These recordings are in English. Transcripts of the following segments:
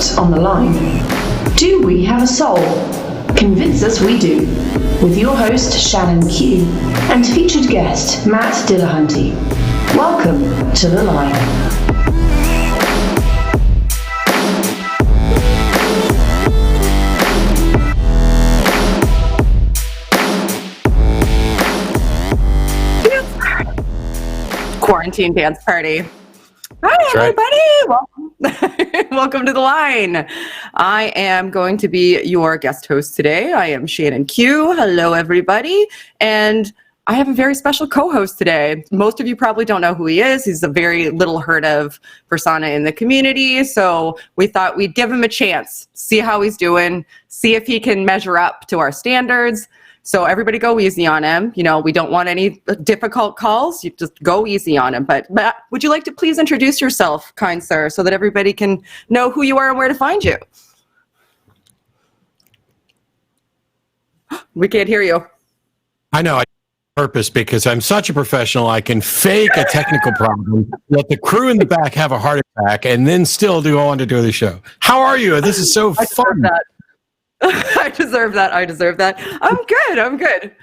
out on the line. Do we have a soul? Convince us we do. With your host, Shannon Q, and featured guest, Matt Dillahunty. Welcome to The Line. Quarantine dance party. Hi, everybody. Welcome. Welcome to The Line. I am going to be your guest host today. I am Shannon Q. Hello, everybody. And I have a very special co-host today. Most of you probably don't know who he is. He's a very little heard of persona in the community. So we thought we'd give him a chance, see how he's doing, see if he can measure up to our standards. So everybody go easy on him. You know, we don't want any difficult calls. You just go easy on him. But Matt, would you like to please introduce yourself, kind sir, so that everybody can know who you are and where to find you? We can't hear you. I know. I purpose because I'm such a professional. I can fake a technical problem, let the crew in the back have a heart attack, and then still go on to do the show. How are you? This is so fun. I deserve that. I'm good.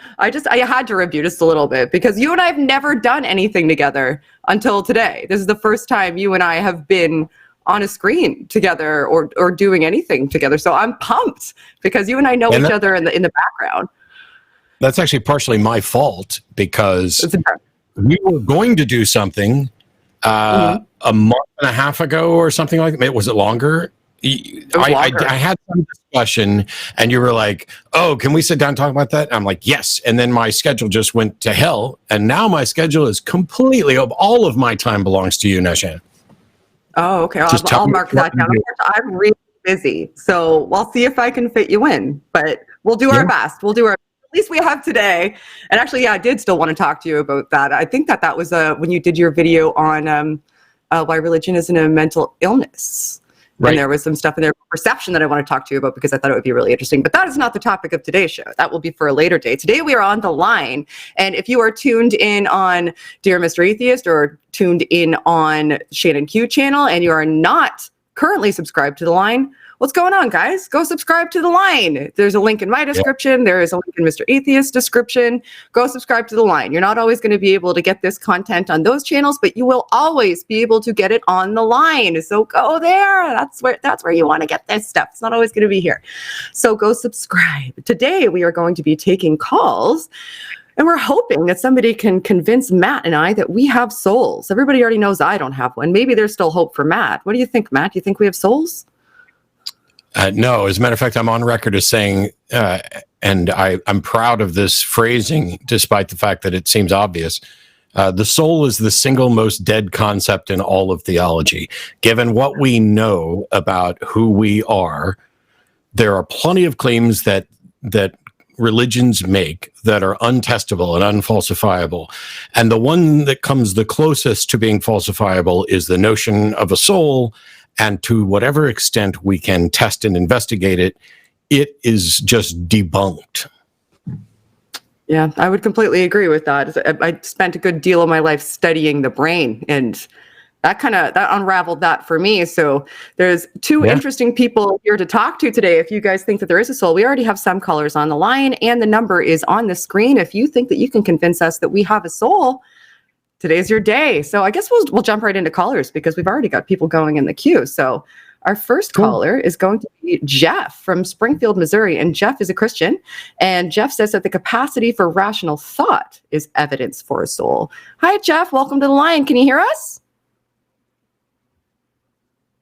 I had to review just a little bit because you and I have never done anything together until today. This is the first time you and I have been on a screen together or doing anything together. So I'm pumped because you and I know each other in the background. That's actually partially my fault because we were going to do something a month and a half ago or something like that. Was it longer? I had some discussion and you were like, oh, can we sit down and talk about that? And I'm like, yes. And then my schedule just went to hell. And now my schedule is completely, all of my time belongs to you now, Shannon. Oh, okay. I'll mark that down. I'm really busy. So I'll see if I can fit you in, but we'll do our best. At least we have today. And actually, I did still want to talk to you about that. I think that was when you did your video on why religion isn't a mental illness. Right. And there was some stuff in there, perception, that I want to talk to you about because I thought it would be really interesting. But that is not the topic of today's show. That will be for a later day. Today we are on The Line. And if you are tuned in on Dear Mr. Atheist or tuned in on Shannon Q channel and you are not currently subscribed to The Line, what's going on, guys? Go subscribe to The Line. There's a link in my description. There is a link in Mr. Atheist description. Go subscribe to The Line. You're not always going to be able to get this content on those channels, but you will always be able to get it on The Line. So go there. That's where you want to get this stuff. It's not always going to be here. So go subscribe. Today, we are going to be taking calls. And we're hoping that somebody can convince Matt and I that we have souls. Everybody already knows I don't have one. Maybe there's still hope for Matt. What do you think, Matt? Do you think we have souls? No, as a matter of fact, I'm on record as saying, and I'm proud of this phrasing, despite the fact that it seems obvious. The soul is the single most dead concept in all of theology. Given what we know about who we are, there are plenty of claims that religions make that are untestable and unfalsifiable. And the one that comes the closest to being falsifiable is the notion of a soul. And to whatever extent we can test and investigate it, it is just debunked. Yeah, I would completely agree with that. I spent a good deal of my life studying the brain, and that unraveled that for me. So there's two interesting people here to talk to today. If you guys think that there is a soul, we already have some callers on the line, and the number is on the screen. If you think that you can convince us that we have a soul, today's your day. So I guess we'll jump right into callers because we've already got people going in the queue. So our first caller is going to be Jeff from Springfield, Missouri. And Jeff is a Christian. And Jeff says that the capacity for rational thought is evidence for a soul. Hi, Jeff. Welcome to The Line. Can you hear us?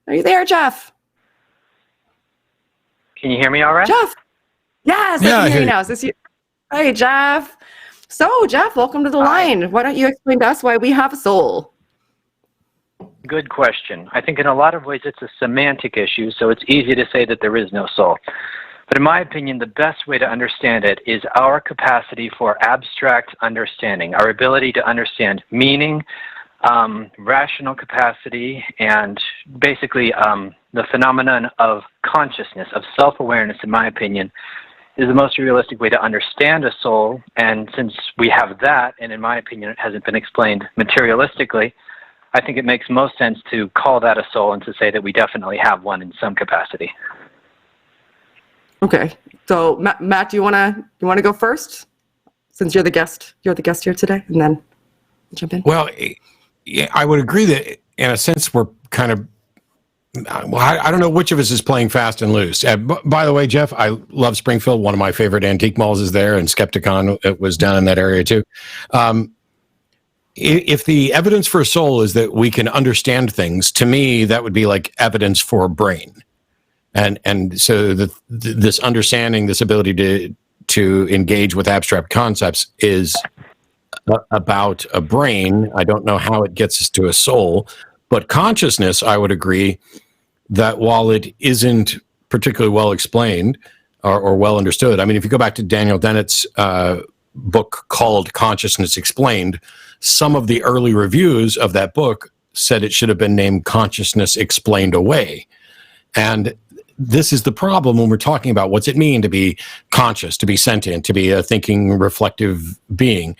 Are you there, Jeff? Can you hear me all right? Jeff. Yes, I can hear you now. Is this you? Hey, Jeff. So, Jeff, welcome to The Line. Why don't you explain to us why we have a soul? Good question. I think in a lot of ways it's a semantic issue, so it's easy to say that there is no soul. But in my opinion, the best way to understand it is our capacity for abstract understanding, our ability to understand meaning, rational capacity, and basically the phenomenon of consciousness, of self-awareness, in my opinion, is the most realistic way to understand a soul. And since we have that, and in my opinion it hasn't been explained materialistically, I think it makes most sense to call that a soul and to say that we definitely have one in some capacity. Okay. So Matt, do you want to go first? Since you're the guest here today, and then jump in. Well, yeah, I would agree that in a sense we're kind of, well, I don't know which of us is playing fast and loose. By the way, Jeff, I love Springfield. One of my favorite antique malls is there, and Skepticon was down in that area too. If the evidence for a soul is that we can understand things, to me, that would be like evidence for a brain. And so this understanding, this ability to engage with abstract concepts is about a brain. I don't know how it gets us to a soul, but consciousness, I would agree that while it isn't particularly well explained or well understood, I mean, if you go back to Daniel Dennett's book called Consciousness Explained, some of the early reviews of that book said it should have been named Consciousness Explained Away. And this is the problem when we're talking about what's it mean to be conscious, to be sentient, to be a thinking, reflective being.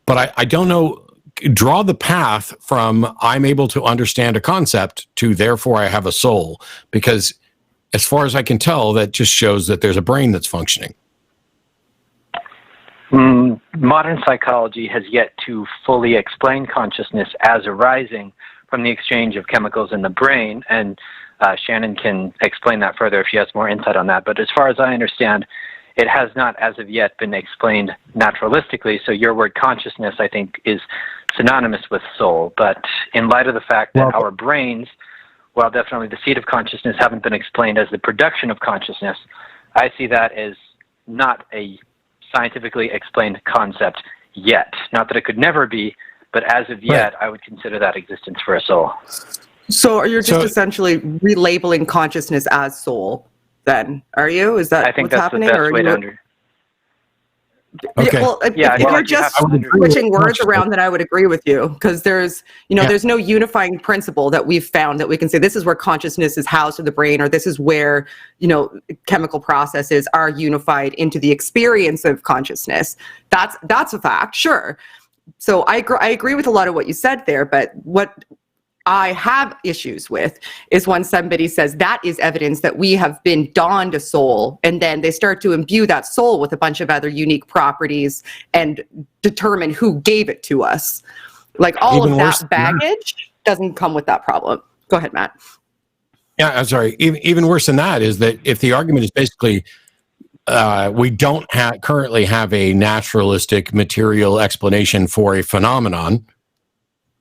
But I don't know, draw the path from I'm able to understand a concept to therefore I have a soul. Because as far as I can tell, that just shows that there's a brain that's functioning. Modern psychology has yet to fully explain consciousness as arising from the exchange of chemicals in the brain, and Shannon can explain that further if she has more insight on that. But as far as I understand, it has not as of yet been explained naturalistically, so your word consciousness, I think, is synonymous with soul. But in light of the fact that our brains, while definitely the seat of consciousness, haven't been explained as the production of consciousness, I see that as not a scientifically explained concept yet. Not that it could never be, but as of yet, I would consider that existence for a soul. So you're just essentially relabeling consciousness as soul, then, are you? Is that what's happening? I think that's the best way to understand. Okay. Well, if you're just switching words around, then I would agree with you, because there's no unifying principle that we've found that we can say this is where consciousness is housed in the brain, or this is where chemical processes are unified into the experience of consciousness. That's a fact, sure. So I agree with a lot of what you said there, but what I have issues with is when somebody says that is evidence that we have been donned a soul, and then they start to imbue that soul with a bunch of other unique properties and determine who gave it to us. Like all of that baggage doesn't come with that problem. Go ahead, Matt. Yeah, I'm sorry. Even worse than that is that if the argument is basically we don't currently have a naturalistic material explanation for a phenomenon,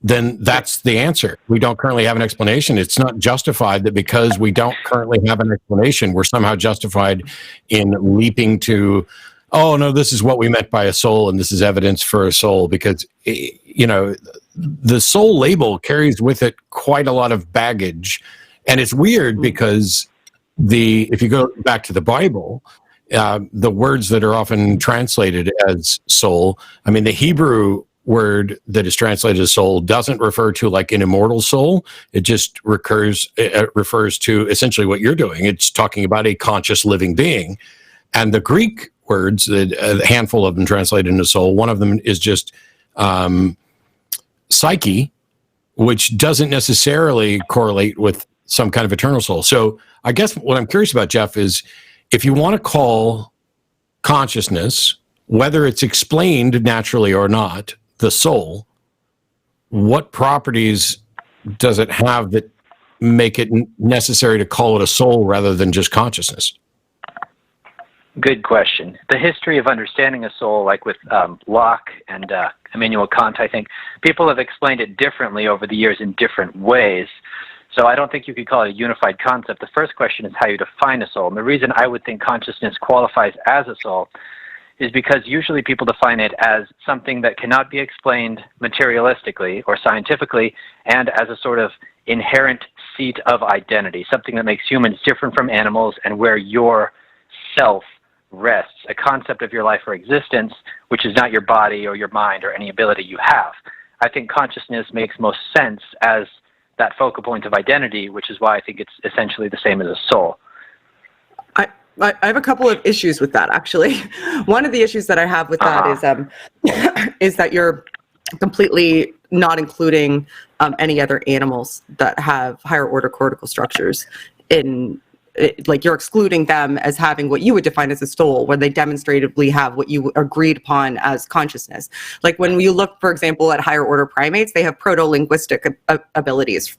then that's the answer. We don't currently have an explanation. It's not justified that because we don't currently have an explanation, we're somehow justified in leaping to, oh, no, this is what we meant by a soul, and this is evidence for a soul, because, the soul label carries with it quite a lot of baggage. And it's weird because if you go back to the Bible, the words that are often translated as soul, I mean, the Hebrew word that is translated as soul doesn't refer to like an immortal soul. It just refers to essentially what you're doing. It's talking about a conscious living being. And the Greek words, a handful of them translated into soul, one of them is just psyche, which doesn't necessarily correlate with some kind of eternal soul. So I guess what I'm curious about, Jeff, is if you want to call consciousness, whether it's explained naturally or not, the soul, what properties does it have that make it necessary to call it a soul rather than just consciousness? Good question. The history of understanding a soul, like with Locke and Immanuel Kant, I think people have explained it differently over the years in different ways. So I don't think you could call it a unified concept. The first question is how you define a soul. And the reason I would think consciousness qualifies as a soul is because usually people define it as something that cannot be explained materialistically or scientifically, and as a sort of inherent seat of identity, something that makes humans different from animals and where your self rests, a concept of your life or existence, which is not your body or your mind or any ability you have. I think consciousness makes most sense as that focal point of identity, which is why I think it's essentially the same as a soul. I have a couple of issues with that, actually. One of the issues that I have with that is that you're completely not including any other animals that have higher order cortical structures like you're excluding them as having what you would define as a soul, where they demonstratively have what you agreed upon as consciousness. Like when we look, for example, at higher order primates, they have proto-linguistic abilities.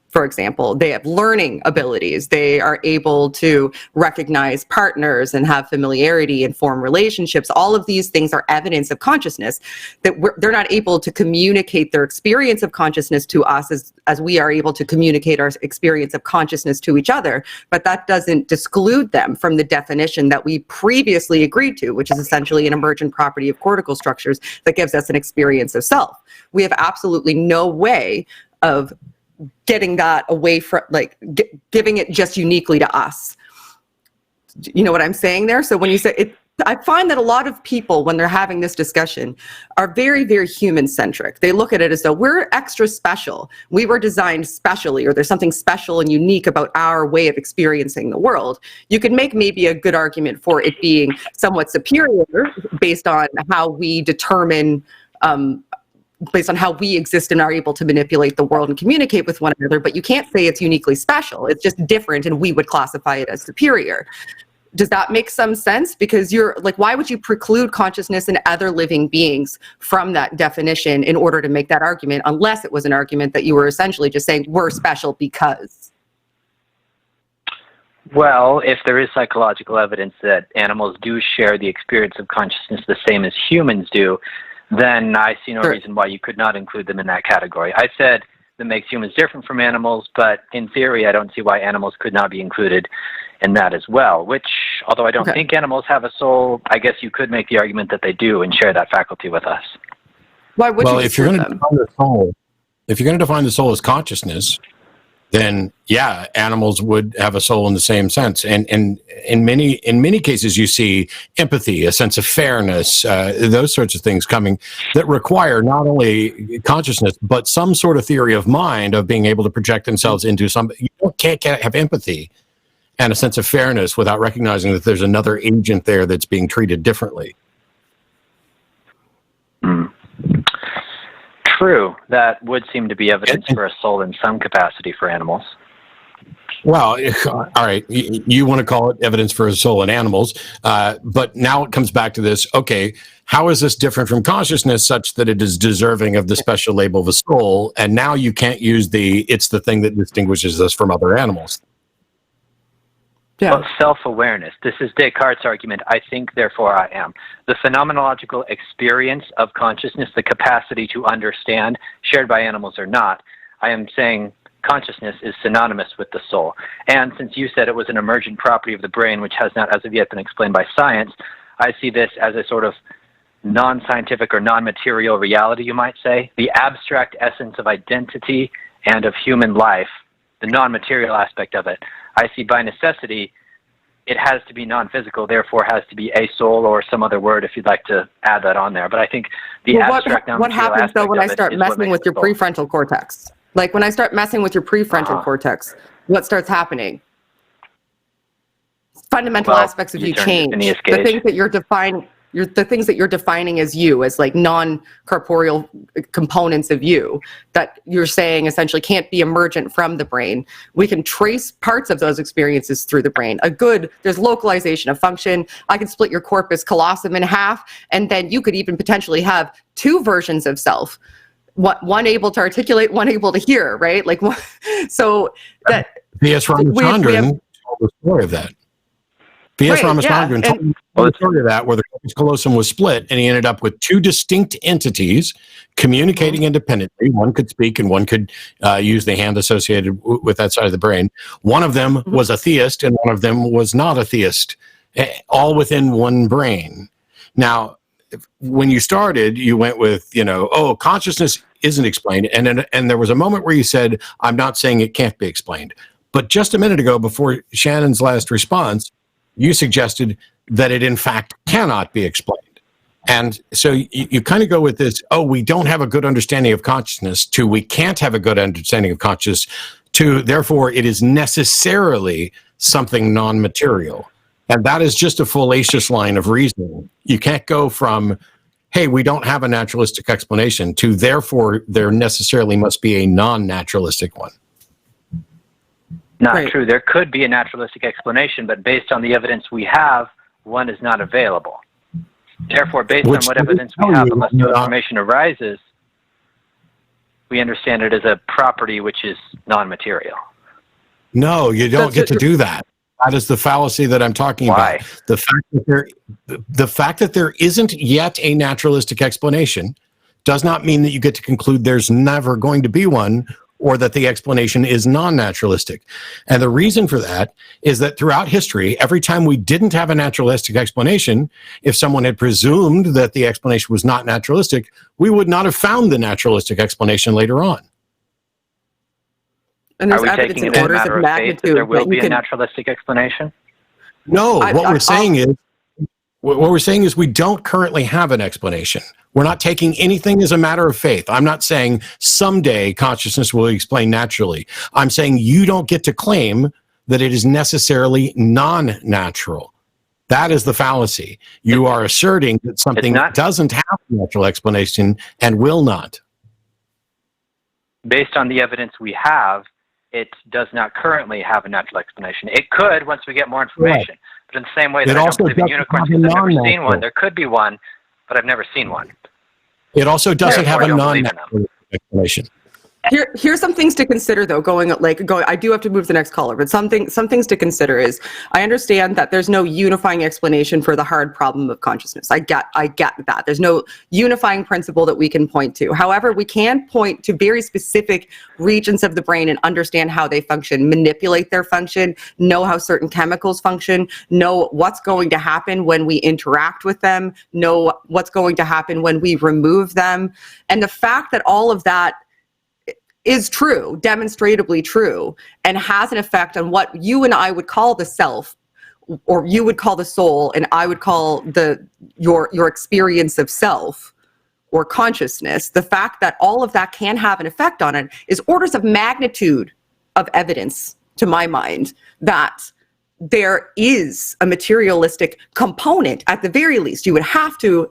For example, they have learning abilities. They are able to recognize partners and have familiarity and form relationships. All of these things are evidence of consciousness, that they're not able to communicate their experience of consciousness to us as we are able to communicate our experience of consciousness to each other. But that doesn't exclude them from the definition that we previously agreed to, which is essentially an emergent property of cortical structures that gives us an experience of self. We have absolutely no way of getting that away from, like, giving it just uniquely to us. You know what I'm saying there? So when you say it, I find that a lot of people, when they're having this discussion, are very, very human-centric. They look at it as though we're extra special. We were designed specially, or there's something special and unique about our way of experiencing the world. You could make maybe a good argument for it being somewhat superior based on how we determine based on how we exist and are able to manipulate the world and communicate with one another, but you can't say it's uniquely special. It's just different, and we would classify it as superior. Does that make some sense? Because you're like, why would you preclude consciousness in other living beings from that definition in order to make that argument, unless it was an argument that you were essentially just saying we're special because? Well, if there is psychological evidence that animals do share the experience of consciousness the same as humans do, then I see no reason why you could not include them in that category. I said that makes humans different from animals, but in theory, I don't see why animals could not be included in that as well, which, although I don't think animals have a soul, I guess you could make the argument that they do and share that faculty with us. Why would you if you're going to define the soul, if you're going to define the soul as consciousness, then yeah, animals would have a soul in the same sense. And in many cases, you see empathy, a sense of fairness, those sorts of things coming that require not only consciousness, but some sort of theory of mind of being able to project themselves into something. You can't have empathy and a sense of fairness without recognizing that there's another agent there that's being treated differently. True. That would seem to be evidence for a soul in some capacity for animals. Well, all right, you want to call it evidence for a soul in animals, but now it comes back to this, okay, how is this different from consciousness such that it is deserving of the special label of a soul, and now you can't use it's the thing that distinguishes us from other animals? Yeah. Well, self-awareness. This is Descartes' argument. I think, therefore I am. The phenomenological experience of consciousness, the capacity to understand, shared by animals or not, I am saying consciousness is synonymous with the soul. And since you said it was an emergent property of the brain, which has not as of yet been explained by science, I see this as a sort of non-scientific or non-material reality, you might say. The abstract essence of identity and of human life, the non-material aspect of it, I see by necessity it has to be non-physical, therefore has to be a soul or some other word if you'd like to add that on there. But I think the abstract non-material what happens aspect though when of I start messing with your prefrontal cortex? Like when I start messing with your prefrontal cortex, what starts happening? Fundamental aspects of you change. The things that you're defining, the things that you're defining as you, as like non-corporeal components of you, that you're saying essentially can't be emergent from the brain. We can trace parts of those experiences through the brain. There's localization of function. I can split your corpus callosum in half, and then you could even potentially have two versions of self. One able to articulate, one able to hear, right? Like, so that V.S. Ramachandran told the story of that. V.S. Ramachandran told the story of that, where the corpus callosum was split, and he ended up with two distinct entities communicating independently. One could speak, and one could use the hand associated with that side of the brain. One of them was a theist, and one of them was not a theist, all within one brain. Now, when you started, you went with, consciousness isn't explained. And there was a moment where you said, I'm not saying it can't be explained. But just a minute ago, before Shannon's last response, you suggested that it in fact cannot be explained. And so you kind of go with this, we don't have a good understanding of consciousness, to we can't have a good understanding of consciousness, to therefore it is necessarily something non-material. And that is just a fallacious line of reasoning. You can't go from hey, we don't have a naturalistic explanation, to therefore there necessarily must be a non-naturalistic one. Not true. There could be a naturalistic explanation, but based on the evidence we have, one is not available. Therefore, based on what evidence we have, unless new information arises, we understand it as a property which is non-material. No, you don't get to do that. That is the fallacy that I'm talking about. The fact that there isn't yet a naturalistic explanation does not mean that you get to conclude there's never going to be one, or that the explanation is non-naturalistic. And the reason for that is that throughout history, every time we didn't have a naturalistic explanation, if someone had presumed that the explanation was not naturalistic, we would not have found the naturalistic explanation later on. And are we taking it as a matter of faith that there will be a naturalistic explanation? No, what we're saying is we don't currently have an explanation. We're not taking anything as a matter of faith. I'm not saying someday consciousness will explain naturally. I'm saying you don't get to claim that it is necessarily non-natural. That is the fallacy. You are asserting that something doesn't have a natural explanation and will not. Based on the evidence we have, it does not currently have a natural explanation. It could once we get more information. Right. But in the same way that I don't believe in unicorns because I've never seen one, there could be one, but I've never seen one. It also doesn't have a non-natural explanation. Here's some things to consider, though. I do have to move to the next caller, but some things to consider is I understand that there's no unifying explanation for the hard problem of consciousness. I get that. There's no unifying principle that we can point to. However, we can point to very specific regions of the brain and understand how they function, manipulate their function, know how certain chemicals function, know what's going to happen when we interact with them, know what's going to happen when we remove them. And the fact that all of that is true, demonstrably true, and has an effect on what you and I would call the self, or you would call the soul, and I would call your experience of self or consciousness. The fact that all of that can have an effect on it is orders of magnitude of evidence, to my mind, that there is a materialistic component. At the very least, you would have to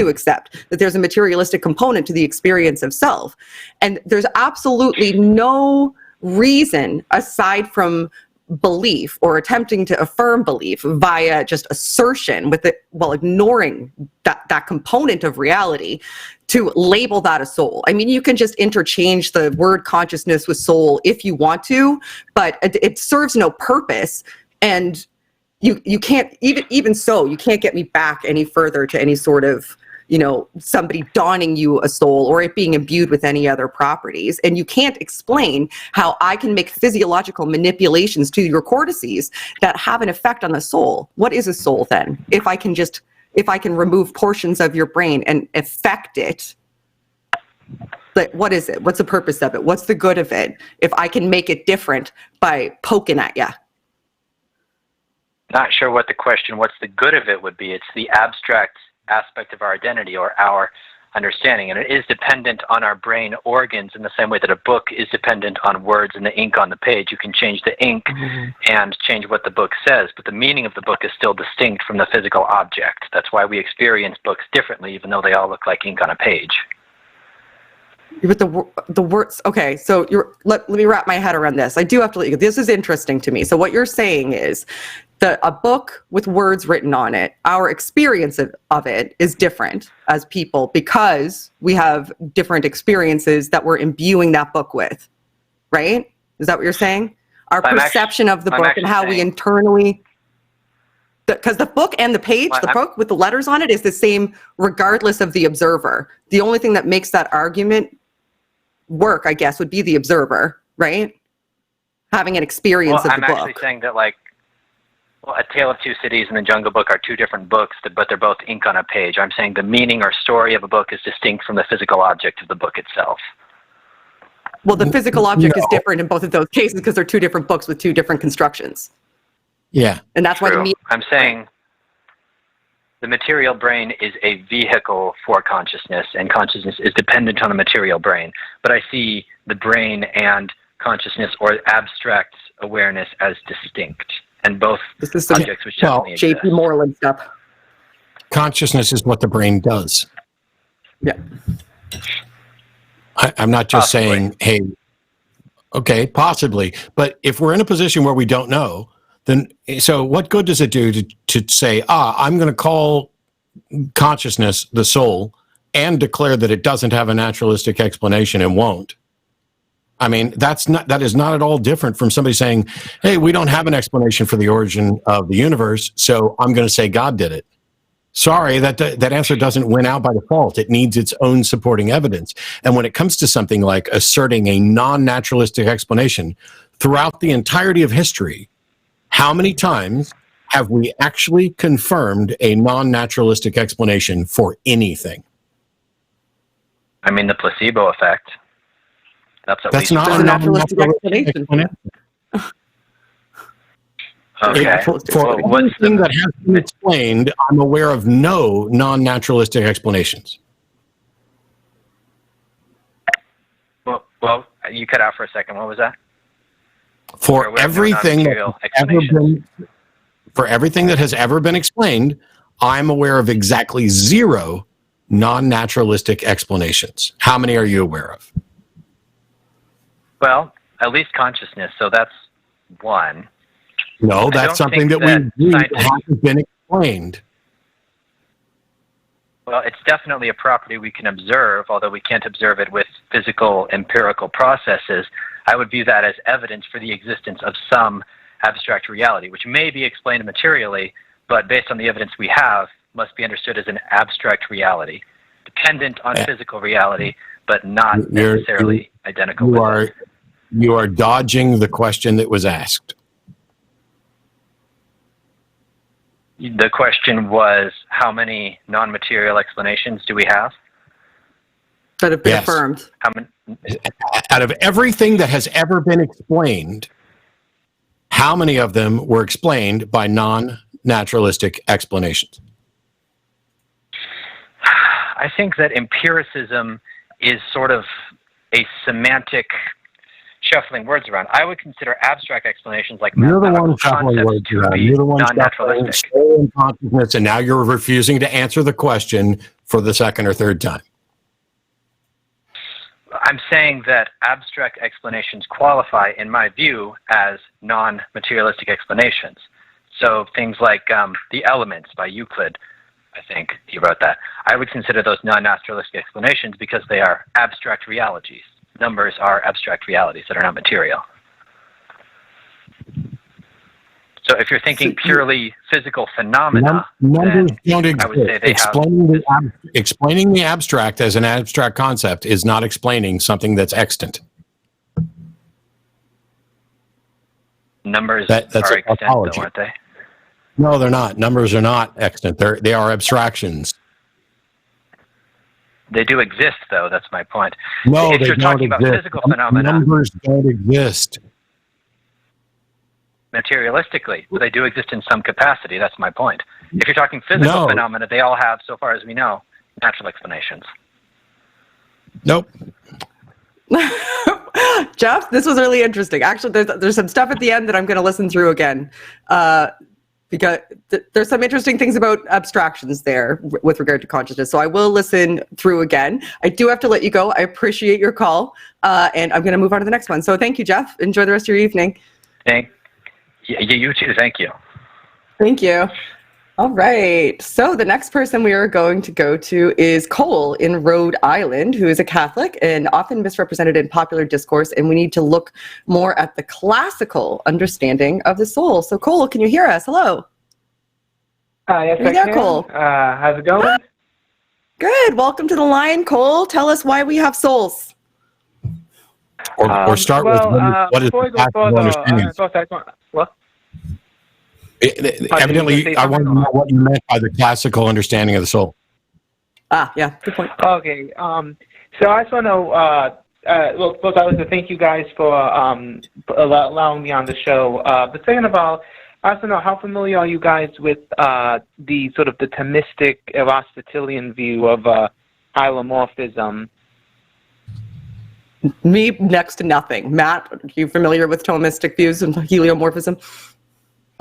accept that there's a materialistic component to the experience of self. And there's absolutely no reason, aside from belief or attempting to affirm belief via just assertion while ignoring that component of reality, to label that a soul. I mean, you can just interchange the word consciousness with soul if you want to, but it serves no purpose. And you can't, even so, you can't get me back any further to any sort of, somebody donning you a soul or it being imbued with any other properties. And you can't explain how I can make physiological manipulations to your cortices that have an effect on the soul. What is a soul then? If I can remove portions of your brain and affect it, like, what is it? What's the purpose of it? What's the good of it if I can make it different by poking at you? Not sure what the question, what's the good of it would be. It's the abstract aspect of our identity or our understanding. And it is dependent on our brain organs in the same way that a book is dependent on words and the ink on the page. You can change the ink and change what the book says, but the meaning of the book is still distinct from the physical object. That's why we experience books differently, even though they all look like ink on a page. But the words, okay, so let me wrap my head around this. I do have to let you go. This is interesting to me. So what you're saying is that a book with words written on it, our experience of it is different as people because we have different experiences that we're imbuing that book with, right? Is that what you're saying? Our perception of the book and how we internally... Because the book and the page, the book with the letters on it is the same regardless of the observer. The only thing that makes that argument work, I guess, would be the observer, right? Having an experience of the book. I'm actually saying that, A Tale of Two Cities and The Jungle Book are two different books, but they're both ink on a page. I'm saying the meaning or story of a book is distinct from the physical object of the book itself. Well, the physical object is different in both of those cases because they're two different books with two different constructions. Yeah. And that's why I'm saying the material brain is a vehicle for consciousness, and consciousness is dependent on the material brain. But I see the brain and consciousness or abstract awareness as distinct, and both objects which definitely exist. J.P. Moreland stuff. Consciousness is what the brain does. Yeah. I'm not just Possibly. saying, hey, okay, possibly. But if we're in a position where we don't know, then so what good does it do to say, I'm going to call consciousness the soul and declare that it doesn't have a naturalistic explanation and won't? I mean, that is not at all different from somebody saying, hey, we don't have an explanation for the origin of the universe, so I'm going to say God did it. Sorry, that answer doesn't win out by default. It needs its own supporting evidence. And when it comes to something like asserting a non-naturalistic explanation throughout the entirety of history, how many times have we actually confirmed a non-naturalistic explanation for anything? I mean, the placebo effect. That's not a naturalistic explanation. Okay. For everything that has been explained, I'm aware of no non-naturalistic explanations. Well, you cut out for a second. What was that? For everything that has ever been explained, I'm aware of exactly 0 non-naturalistic explanations. How many are you aware of? Well, at least consciousness. So that's one. No, that's something that we hasn't been explained. Well, it's definitely a property we can observe, although we can't observe it with physical, empirical processes. I would view that as evidence for the existence of some abstract reality, which may be explained materially, but based on the evidence we have, must be understood as an abstract reality, dependent on physical reality, but not necessarily identical with it. You are dodging the question that was asked. The question was, how many non-material explanations do we have? That have been affirmed. How many? Out of everything that has ever been explained, how many of them were explained by non-naturalistic explanations? I think that empiricism is sort of a semantic shuffling words around. I would consider abstract explanations like mathematical concepts to be non-naturalistic. Consciousness, and now you're refusing to answer the question for the second or third time. I'm saying that abstract explanations qualify, in my view, as non-materialistic explanations. So things like the elements by Euclid, I think he wrote that. I would consider those non-naturalistic explanations because they are abstract realities. Numbers are abstract realities that are not material. So if you're thinking purely physical phenomena, numbers don't exist. I would say they explaining the abstract as an abstract concept is not explaining something that's extant. Numbers are extant, though, aren't they? No, they're not. Numbers are not extant. They are abstractions. They do exist, though. That's my point. No, if you're talking about physical phenomena, numbers don't exist. Materialistically, they do exist in some capacity. That's my point. If you're talking physical phenomena, they all have, so far as we know, natural explanations. Nope. Jeff, this was really interesting. Actually, there's some stuff at the end that I'm going to listen through again. Because there's some interesting things about abstractions there with regard to consciousness. So I will listen through again. I do have to let you go. I appreciate your call. And I'm going to move on to the next one. So thank you, Jeff. Enjoy the rest of your evening. You too. Thank you. Thank you. All right. So the next person we are going to go to is Cole in Rhode Island, who is a Catholic and often misrepresented in popular discourse. And we need to look more at the classical understanding of the soul. So Cole, can you hear us? Hello. Yes, I can. Cole. How's it going? Good. Welcome to the line, Cole. Tell us why we have souls. Or start with what is the classical understanding? What? Evidently, I want to know what you meant by the classical understanding of the soul. Yeah, good point. Okay, so I just want to well, first I want to thank you guys for allowing me on the show. But second of all, I also know, how familiar are you guys with the sort of the Thomistic Aristotelian view of hylomorphism? Me, next to nothing. Matt, are you familiar with Thomistic views and heliomorphism?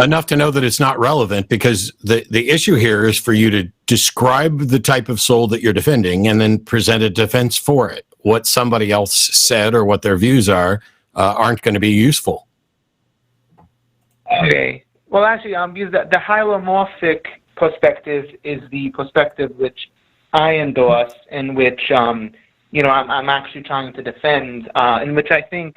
enough to know that it's not relevant, because the issue here is for you to describe the type of soul that you're defending and then present a defense for it. What somebody else said or what their views are aren't going to be useful. Okay. Well, actually, because the hylomorphic perspective is the perspective which I endorse, and which I'm actually trying to defend, and which I think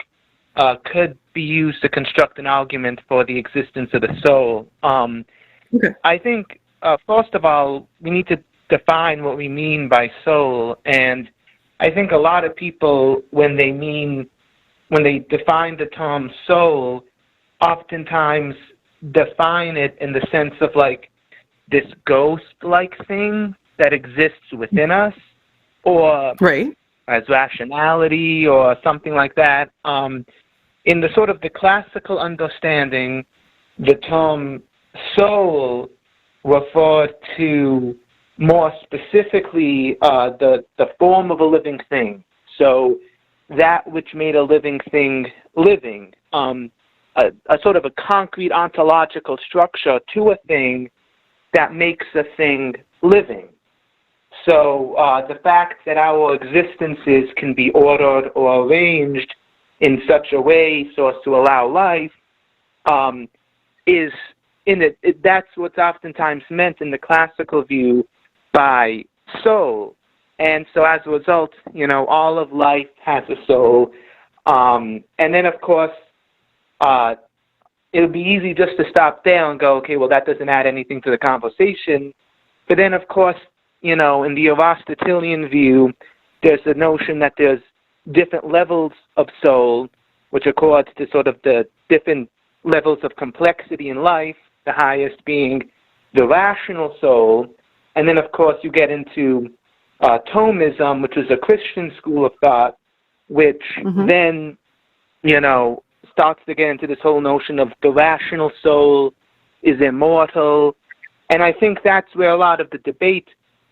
could be used to construct an argument for the existence of the soul. Okay. I think, first of all, we need to define what we mean by soul, and I think a lot of people, when they define the term soul, oftentimes define it in the sense of like this ghost-like thing that exists within us, or as rationality or something like that. In the sort of the classical understanding, the term soul referred to more specifically the form of a living thing. So that which made a living thing living, a sort of a concrete ontological structure to a thing that makes a thing living. So the fact that our existences can be ordered or arranged in such a way so as to allow life is in it. That's what's oftentimes meant in the classical view by soul. And so as a result, all of life has a soul. And then, of course, it would be easy just to stop there and go, okay, well, that doesn't add anything to the conversation. But then, of course, in the Aristotelian view, there's the notion that there's different levels of soul, which accords to sort of the different levels of complexity in life, the highest being the rational soul. And then, of course, you get into Thomism, which is a Christian school of thought, which then, starts to get into this whole notion of the rational soul is immortal. And I think that's where a lot of the debate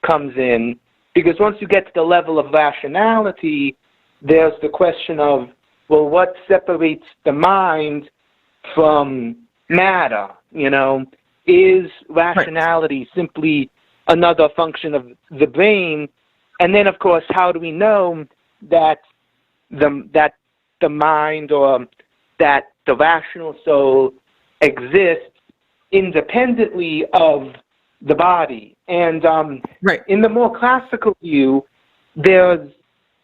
comes in, because once you get to the level of rationality, there's the question of, well, what separates the mind from matter? Is rationality simply another function of the brain? And then, of course, how do we know that the mind or that the rational soul exists independently of the body? And in the more classical view,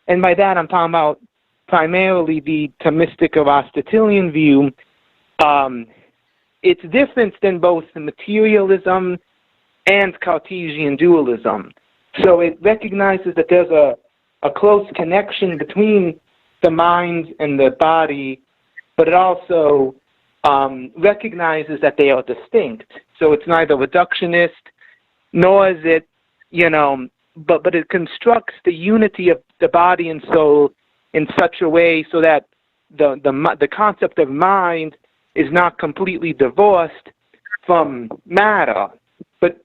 and by that I'm talking about primarily the Thomistic Aristotelian view, it's different than both the materialism and Cartesian dualism. So it recognizes that there's a close connection between the mind and the body, but it also recognizes that they are distinct. So it's neither reductionist, nor is it, but it constructs the unity of the body and soul in such a way so that the concept of mind is not completely divorced from matter. But,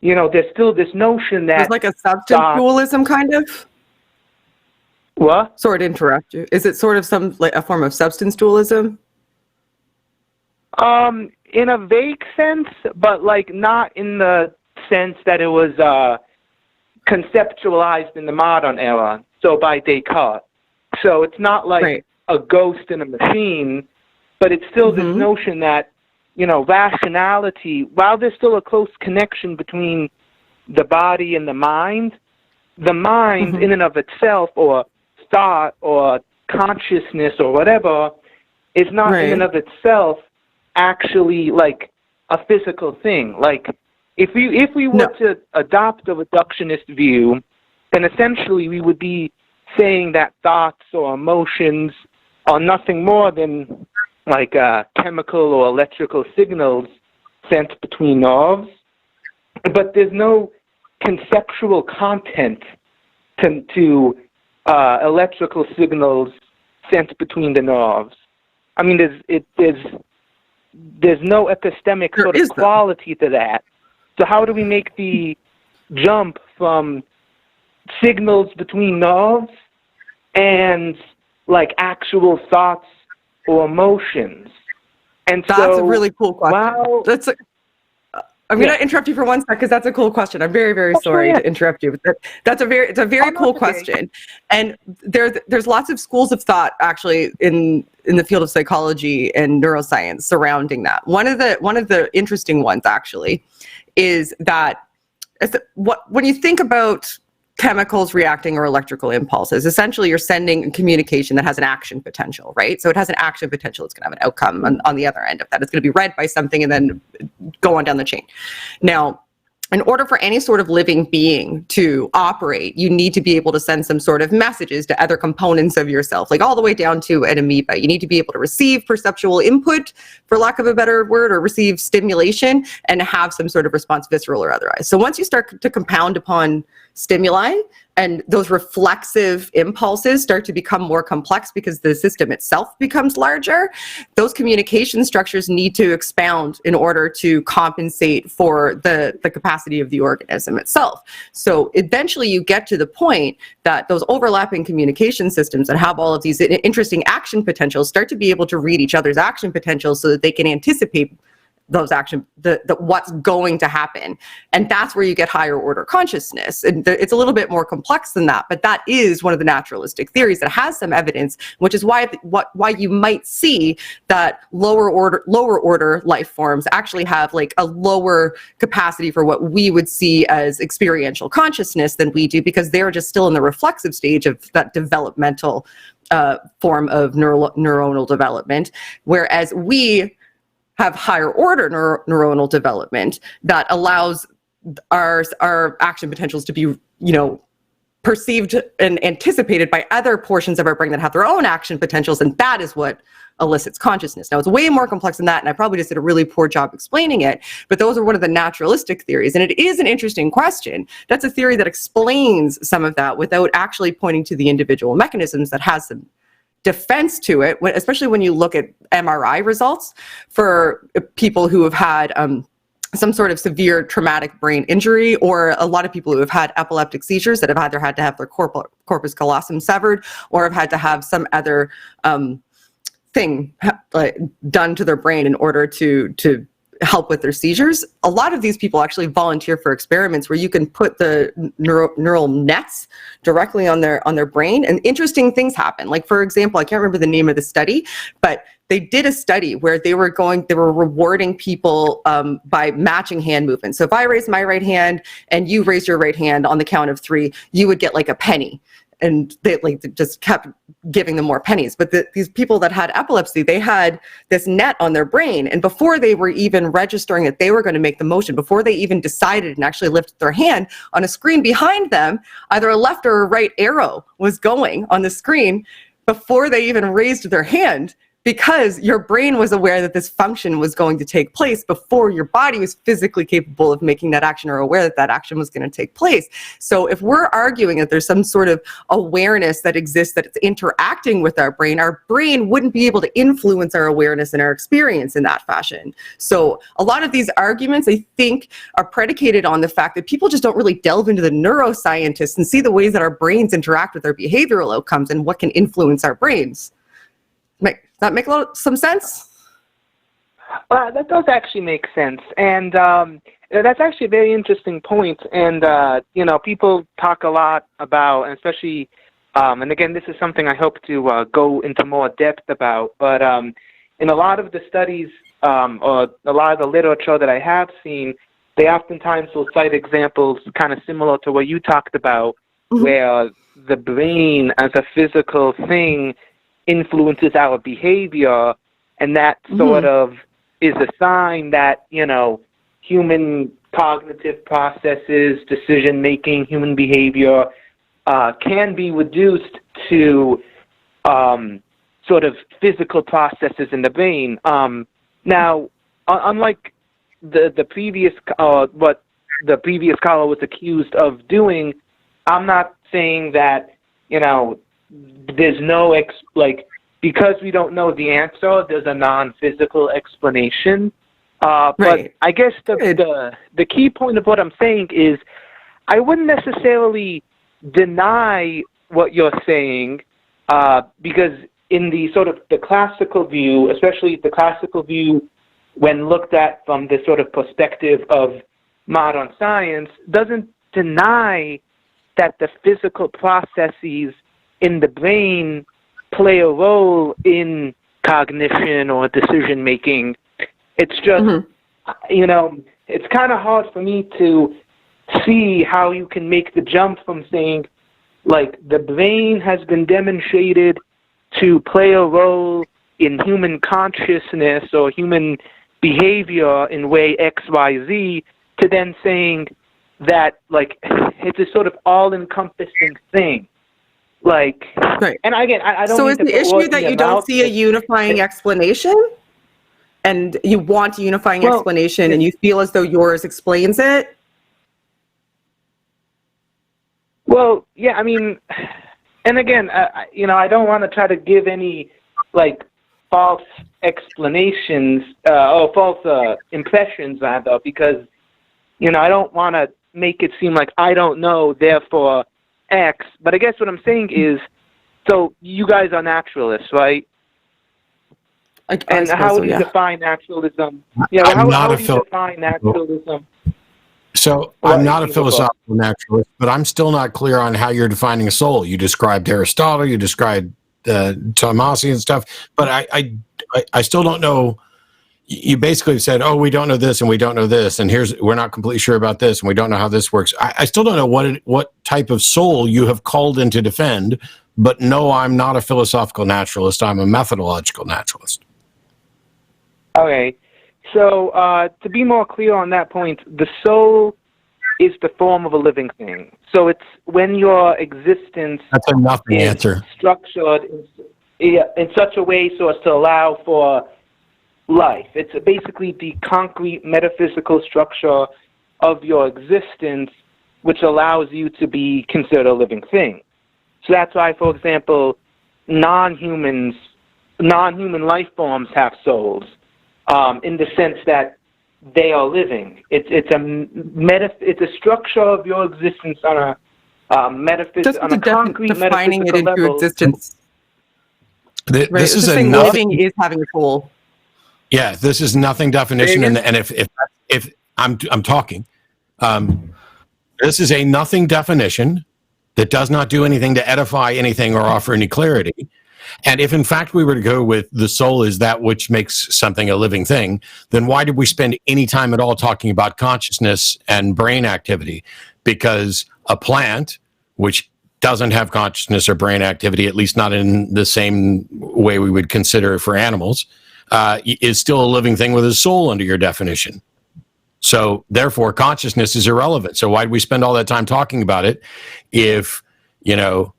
there's still this notion that... It's like a substance dualism, kind of? What? Sorry to interrupt you. Is it sort of a form of substance dualism? In a vague sense, but not in the sense that it was conceptualized in the modern era, so by Descartes. So it's not like a ghost in a machine, but it's still this notion that, rationality, while there's still a close connection between the body and the mind in and of itself, or thought or consciousness or whatever, is not in and of itself actually like a physical thing. Like if we were to adopt a reductionist view, then essentially we would be saying that thoughts or emotions are nothing more than like chemical or electrical signals sent between nerves, but there's no conceptual content to electrical signals sent between the nerves. I mean, there's no epistemic sort of quality to that. So how do we make the jump from signals between nerves and like actual thoughts or emotions? And that's so, a really cool question. Wow. I'm going to interrupt you for 1 second because that's a cool question. I'm very, very sorry to interrupt you. But it's a very cool question. And there's lots of schools of thought actually in the field of psychology and neuroscience surrounding that. One of the interesting ones actually is that when you think about chemicals reacting or electrical impulses, essentially you're sending a communication that has an action potential, right? So it has an action potential. It's going to have an outcome on the other end of that. It's going to be read by something and then go on down the chain. Now, in order for any sort of living being to operate, you need to be able to send some sort of messages to other components of yourself, like all the way down to an amoeba. You need to be able to receive perceptual input, for lack of a better word, or receive stimulation and have some sort of response, visceral or otherwise. So once you start to compound upon stimuli and those reflexive impulses start to become more complex because the system itself becomes larger, those communication structures need to expound in order to compensate for the capacity of the organism itself. So eventually you get to the point that those overlapping communication systems that have all of these interesting action potentials start to be able to read each other's action potentials so that they can anticipate those action, what's going to happen. And that's where you get higher order consciousness. And it's a little bit more complex than that, but that is one of the naturalistic theories that has some evidence, which is why you might see that lower order life forms actually have like a lower capacity for what we would see as experiential consciousness than we do, because they're just still in the reflexive stage of that developmental form of neuronal development, whereas we have higher order neuronal development that allows our action potentials to be, perceived and anticipated by other portions of our brain that have their own action potentials, and that is what elicits consciousness. Now, it's way more complex than that, and I probably just did a really poor job explaining it, but those are one of the naturalistic theories, and it is an interesting question. That's a theory that explains some of that without actually pointing to the individual mechanisms that has some defense to it, especially when you look at MRI results for people who have had some sort of severe traumatic brain injury, or a lot of people who have had epileptic seizures that have either had to have their corpus callosum severed or have had to have some other thing done to their brain in order to help with their seizures. A lot of these people actually volunteer for experiments where you can put the neural nets directly on their brain, and interesting things happen. Like, for example, I can't remember the name of the study, but they did a study where they were rewarding people by matching hand movements. So if I raised my right hand and you raised your right hand on the count of 3, you would get like a penny. And they just kept giving them more pennies. But these people that had epilepsy, they had this net on their brain. And before they were even registering that they were going to make the motion, before they even decided and actually lifted their hand, on a screen behind them, either a left or a right arrow was going on the screen before they even raised their hand, because your brain was aware that this function was going to take place before your body was physically capable of making that action or aware that that action was going to take place. So if we're arguing that there's some sort of awareness that exists that's interacting with our brain wouldn't be able to influence our awareness and our experience in that fashion. So a lot of these arguments, I think, are predicated on the fact that people just don't really delve into the neuroscientists and see the ways that our brains interact with our behavioral outcomes and what can influence our brains. Does that make some sense? That does actually make sense, and that's actually a very interesting point. And people talk a lot about, and especially, and again, this is something I hope to go into more depth about. But in a lot of the studies, or a lot of the literature that I have seen, they oftentimes will cite examples kind of similar to what you talked about, mm-hmm. where the brain as a physical thing influences our behavior, and that sort of is a sign that, human cognitive processes, decision-making, human behavior can be reduced to sort of physical processes in the brain. Now, unlike the previous, what the previous caller was accused of doing, I'm not saying that, there's no, because we don't know the answer, there's a non-physical explanation. Right. But I guess the key point of what I'm saying is I wouldn't necessarily deny what you're saying, because in the sort of the classical view, especially the classical view when looked at from the sort of perspective of modern science, doesn't deny that the physical processes in the brain play a role in cognition or decision making. It's just, you know, it's kind of hard for me to see how you can make the jump from saying, like, the brain has been demonstrated to play a role in human consciousness or human behavior in way X, Y, Z, to then saying that, like, it's a sort of all-encompassing thing. Like, right. And again, I don't. So is the issue that you don't see a unifying explanation, and you want a unifying explanation, and you feel as though yours explains it? Well, yeah, I mean, and again, you know, I don't want to try to give any, like, false explanations or false impressions, rather, because, you know, I don't want to make it seem like I don't know, therefore X. But I guess what I'm saying is, so you guys are naturalists, right? And how would you define naturalism? Yeah, well, how would you define naturalism? So I'm not a philosophical naturalist, but I'm still not clear on how you're defining a soul. You described Aristotle, you described Tomasi and stuff, but I still don't know. You basically said, oh, we don't know this and we don't know this, and we're not completely sure about this and we don't know how this works. I still don't know what type of soul you have called in to defend, but no, I'm not a philosophical naturalist. I'm a methodological naturalist. Okay. So to be more clear on that point, the soul is the form of a living thing. So it's when your existence is structured in such a way so as to allow for life. It's basically the concrete metaphysical structure of your existence which allows you to be considered a living thing. So that's why, for example, non-human life forms have souls. In the sense that they are living. It's a structure of your existence on a concrete defining it into level. Existence. This is living is having a soul. Yeah, this is nothing definition, and if I'm talking, this is a nothing definition that does not do anything to edify anything or offer any clarity. And if in fact we were to go with the soul is that which makes something a living thing, then why did we spend any time at all talking about consciousness and brain activity? Because a plant, which doesn't have consciousness or brain activity, at least not in the same way we would consider for animals, is still a living thing with a soul under your definition. So therefore consciousness is irrelevant. So why did we spend all that time talking about it if, you know,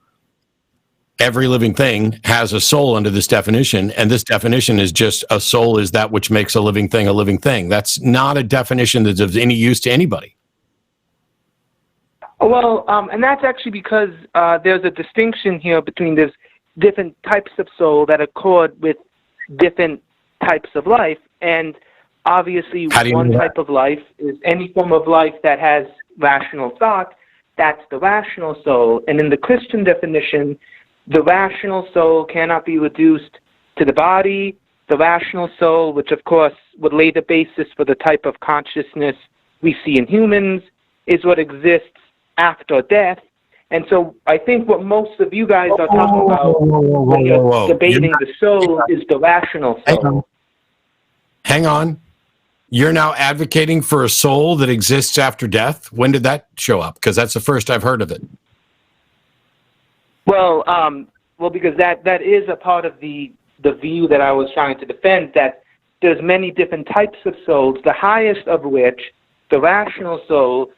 every living thing has a soul under this definition, and this definition is just a soul is that which makes a living thing a living thing. That's not a definition that's of any use to anybody. Well, and that's actually because there's a distinction here between there's different types of soul that accord with different types of life, and obviously one type of life is any form of life that has rational thought. That's the rational soul, and in the Christian definition, the rational soul cannot be reduced to the body. The rational soul, which of course would lay the basis for the type of consciousness we see in humans, is what exists after death. And so I think what most of you guys are talking about when you're debating the soul is the rational soul. Hang on. You're now advocating for a soul that exists after death? When did that show up? Because that's the first I've heard of it. Well, because that is a part of the view that I was trying to defend, that there's many different types of souls, the highest of which, the rational soul,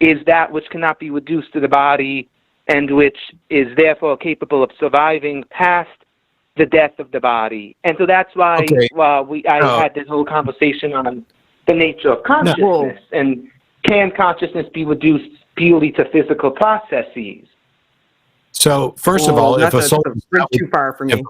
is that which cannot be reduced to the body and which is therefore capable of surviving past the death of the body. And so that's why I had this whole conversation on the nature of consciousness, and can consciousness be reduced purely to physical processes? So first of all, if a soul is too far for me.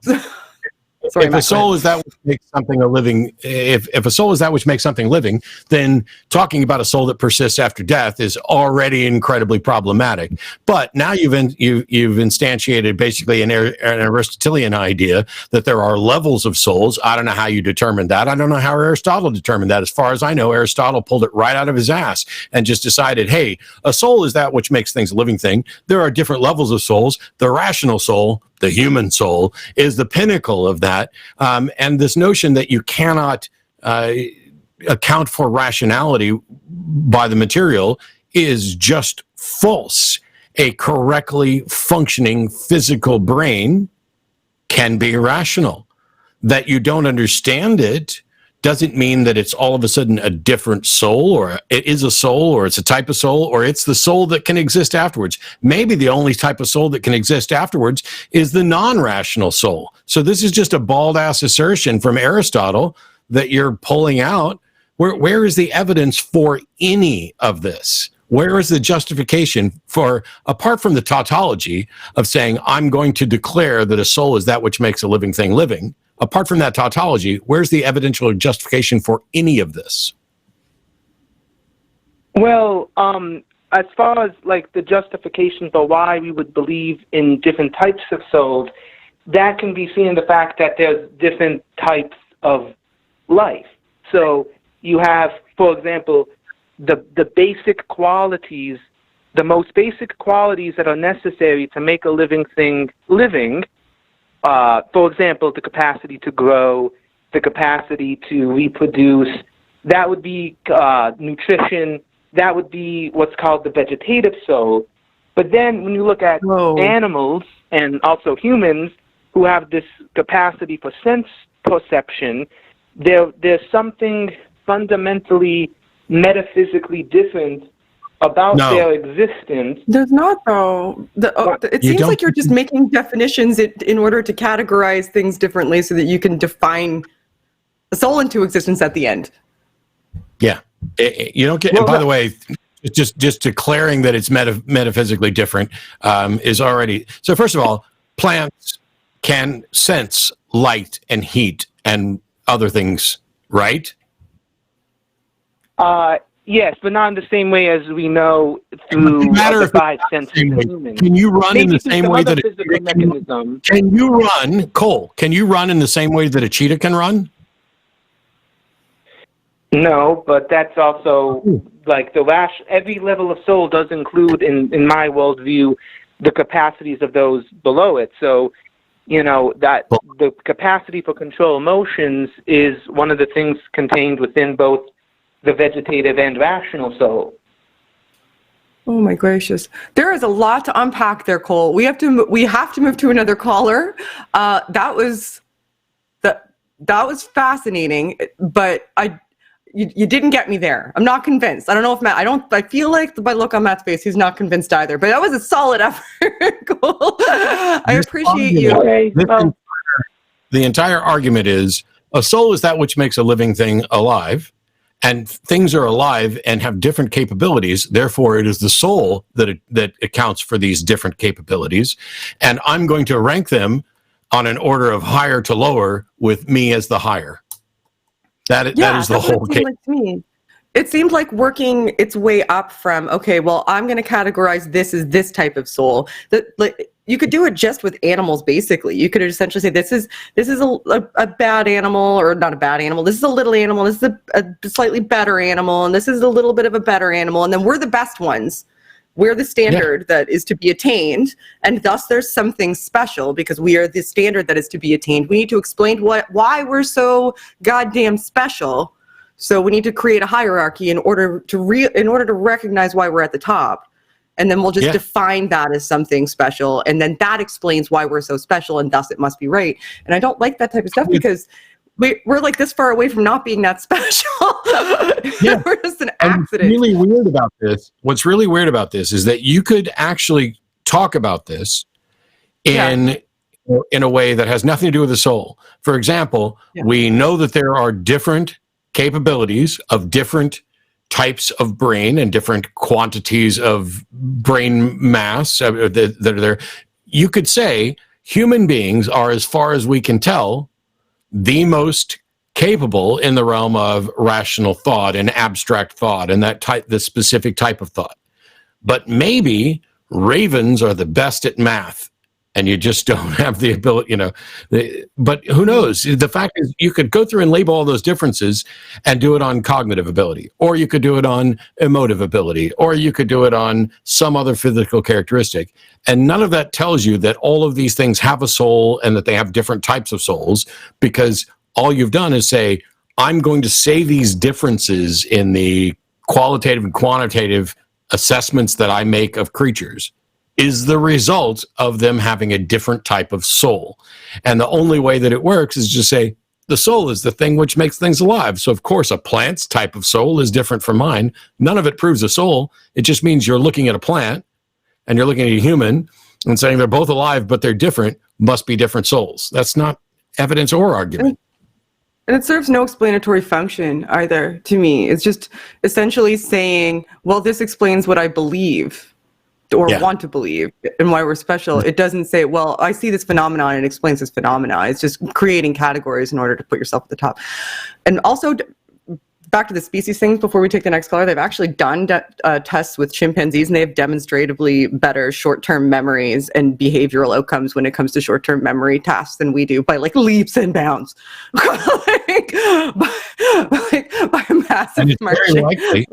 Sorry, if a soul is that which makes something a living, if a soul is that which makes something living, then talking about a soul that persists after death is already incredibly problematic. But now you've instantiated basically an Aristotelian idea that there are levels of souls. I don't know how you determined that. I don't know how Aristotle determined that. As far as I know, Aristotle pulled it right out of his ass and just decided, hey, a soul is that which makes things a living thing. There are different levels of souls. The rational soul, the human soul, is the pinnacle of that. And this notion that you cannot account for rationality by the material is just false. A correctly functioning physical brain can be rational. That you don't understand it doesn't mean that it's all of a sudden a different soul, or it is a soul, or it's a type of soul, or it's the soul that can exist afterwards. Maybe the only type of soul that can exist afterwards is the non-rational soul. So this is just a bald-ass assertion from Aristotle that you're pulling out. Where is the evidence for any of this? Where is the justification for, apart from the tautology of saying, I'm going to declare that a soul is that which makes a living thing living? Apart from that tautology, where's the evidential justification for any of this? Well, as far as like the justification for why we would believe in different types of souls, that can be seen in the fact that there's different types of life. So you have, for example, the basic qualities, the most basic qualities that are necessary to make a living thing living. For example, the capacity to grow, the capacity to reproduce, that would be nutrition, that would be what's called the vegetative soul. But then when you look at animals and also humans who have this capacity for sense perception, there's something fundamentally metaphysically different about their existence. There's not, though. It seems like you're just making definitions in order to categorize things differently so that you can define a soul into existence at the end. Yeah. You don't get, and by the way, just declaring that it's metaphysically different is already, so first of all, plants can sense light and heat and other things, right? Yes, but not in the same way as we know through the five senses of humans. Can you run in the same way that Can you run, Cole? Can you run in the same way that a cheetah can run? No, but that's also like every level of soul does include, in my worldview, the capacities of those below it. So, you know, that the capacity for control emotions is one of the things contained within both the vegetative and rational soul. Oh my gracious! There is a lot to unpack there, Cole. We have to move to another caller. That was fascinating, but you didn't get me there. I'm not convinced. I don't know if Matt. I feel like by look on Matt's face, he's not convinced either. But that was a solid effort, Cole. I appreciate you. The entire argument is a soul is that which makes a living thing alive. And things are alive and have different capabilities. Therefore, it is the soul that accounts for these different capabilities. And I'm going to rank them on an order of higher to lower, with me as the higher. That is the whole case. Like to me. It seemed like working its way up from, okay, well, I'm going to categorize this as this type of soul. You could do it just with animals, basically. You could essentially say this is a bad animal, or not a bad animal. This is a little animal. This is a slightly better animal, and this is a little bit of a better animal. And then we're the best ones. We're the standard that is to be attained, and thus there's something special because we are the standard that is to be attained. We need to explain why we're so goddamn special. So we need to create a hierarchy in order to recognize why we're at the top. And then we'll just define that as something special. And then that explains why we're so special, and thus it must be right. And I don't like that type of stuff because we're like this far away from not being that special. We're just an accident. What's really weird about this is that you could actually talk about this in a way that has nothing to do with the soul. For example, we know that there are different capabilities of different types of brain and different quantities of brain mass that are there. You could say human beings are, as far as we can tell, the most capable in the realm of rational thought and abstract thought and this specific type of thought. But maybe ravens are the best at math, and you just don't have the ability, but who knows? The fact is, you could go through and label all those differences and do it on cognitive ability, or you could do it on emotive ability, or you could do it on some other physical characteristic. And none of that tells you that all of these things have a soul and that they have different types of souls, because all you've done is say, I'm going to say these differences in the qualitative and quantitative assessments that I make of creatures is the result of them having a different type of soul. And the only way that it works is just say, the soul is the thing which makes things alive. So, of course, a plant's type of soul is different from mine. None of it proves a soul. It just means you're looking at a plant and you're looking at a human and saying they're both alive, but they're different, must be different souls. That's not evidence or argument. And it serves no explanatory function either to me. It's just essentially saying, well, this explains what I believe or want to believe and why we're special. It doesn't say, well, I see this phenomenon and it explains this phenomenon. It's just creating categories in order to put yourself at the top. And also, back to the species things before we take the next caller, they've actually done tests with chimpanzees, and they have demonstratively better short-term memories and behavioral outcomes when it comes to short-term memory tasks than we do by like leaps and bounds. by a massive margin. Very likely.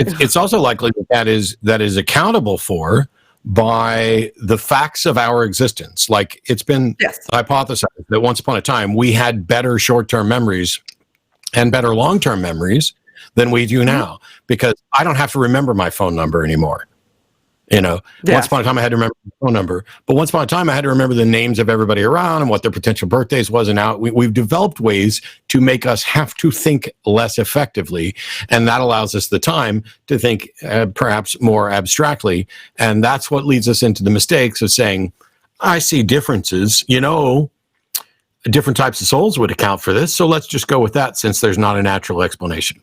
It's also likely that is accountable for by the facts of our existence. Like, it's been hypothesized that once upon a time we had better short-term memories and better long-term memories than we do now, because I don't have to remember my phone number anymore. Once upon a time I had to remember my phone number, but once upon a time I had to remember the names of everybody around and what their potential birthdays was. And now we've developed ways to make us have to think less effectively. And that allows us the time to think perhaps more abstractly. And that's what leads us into the mistakes of saying, I see differences, different types of souls would account for this. So let's just go with that, since there's not a natural explanation.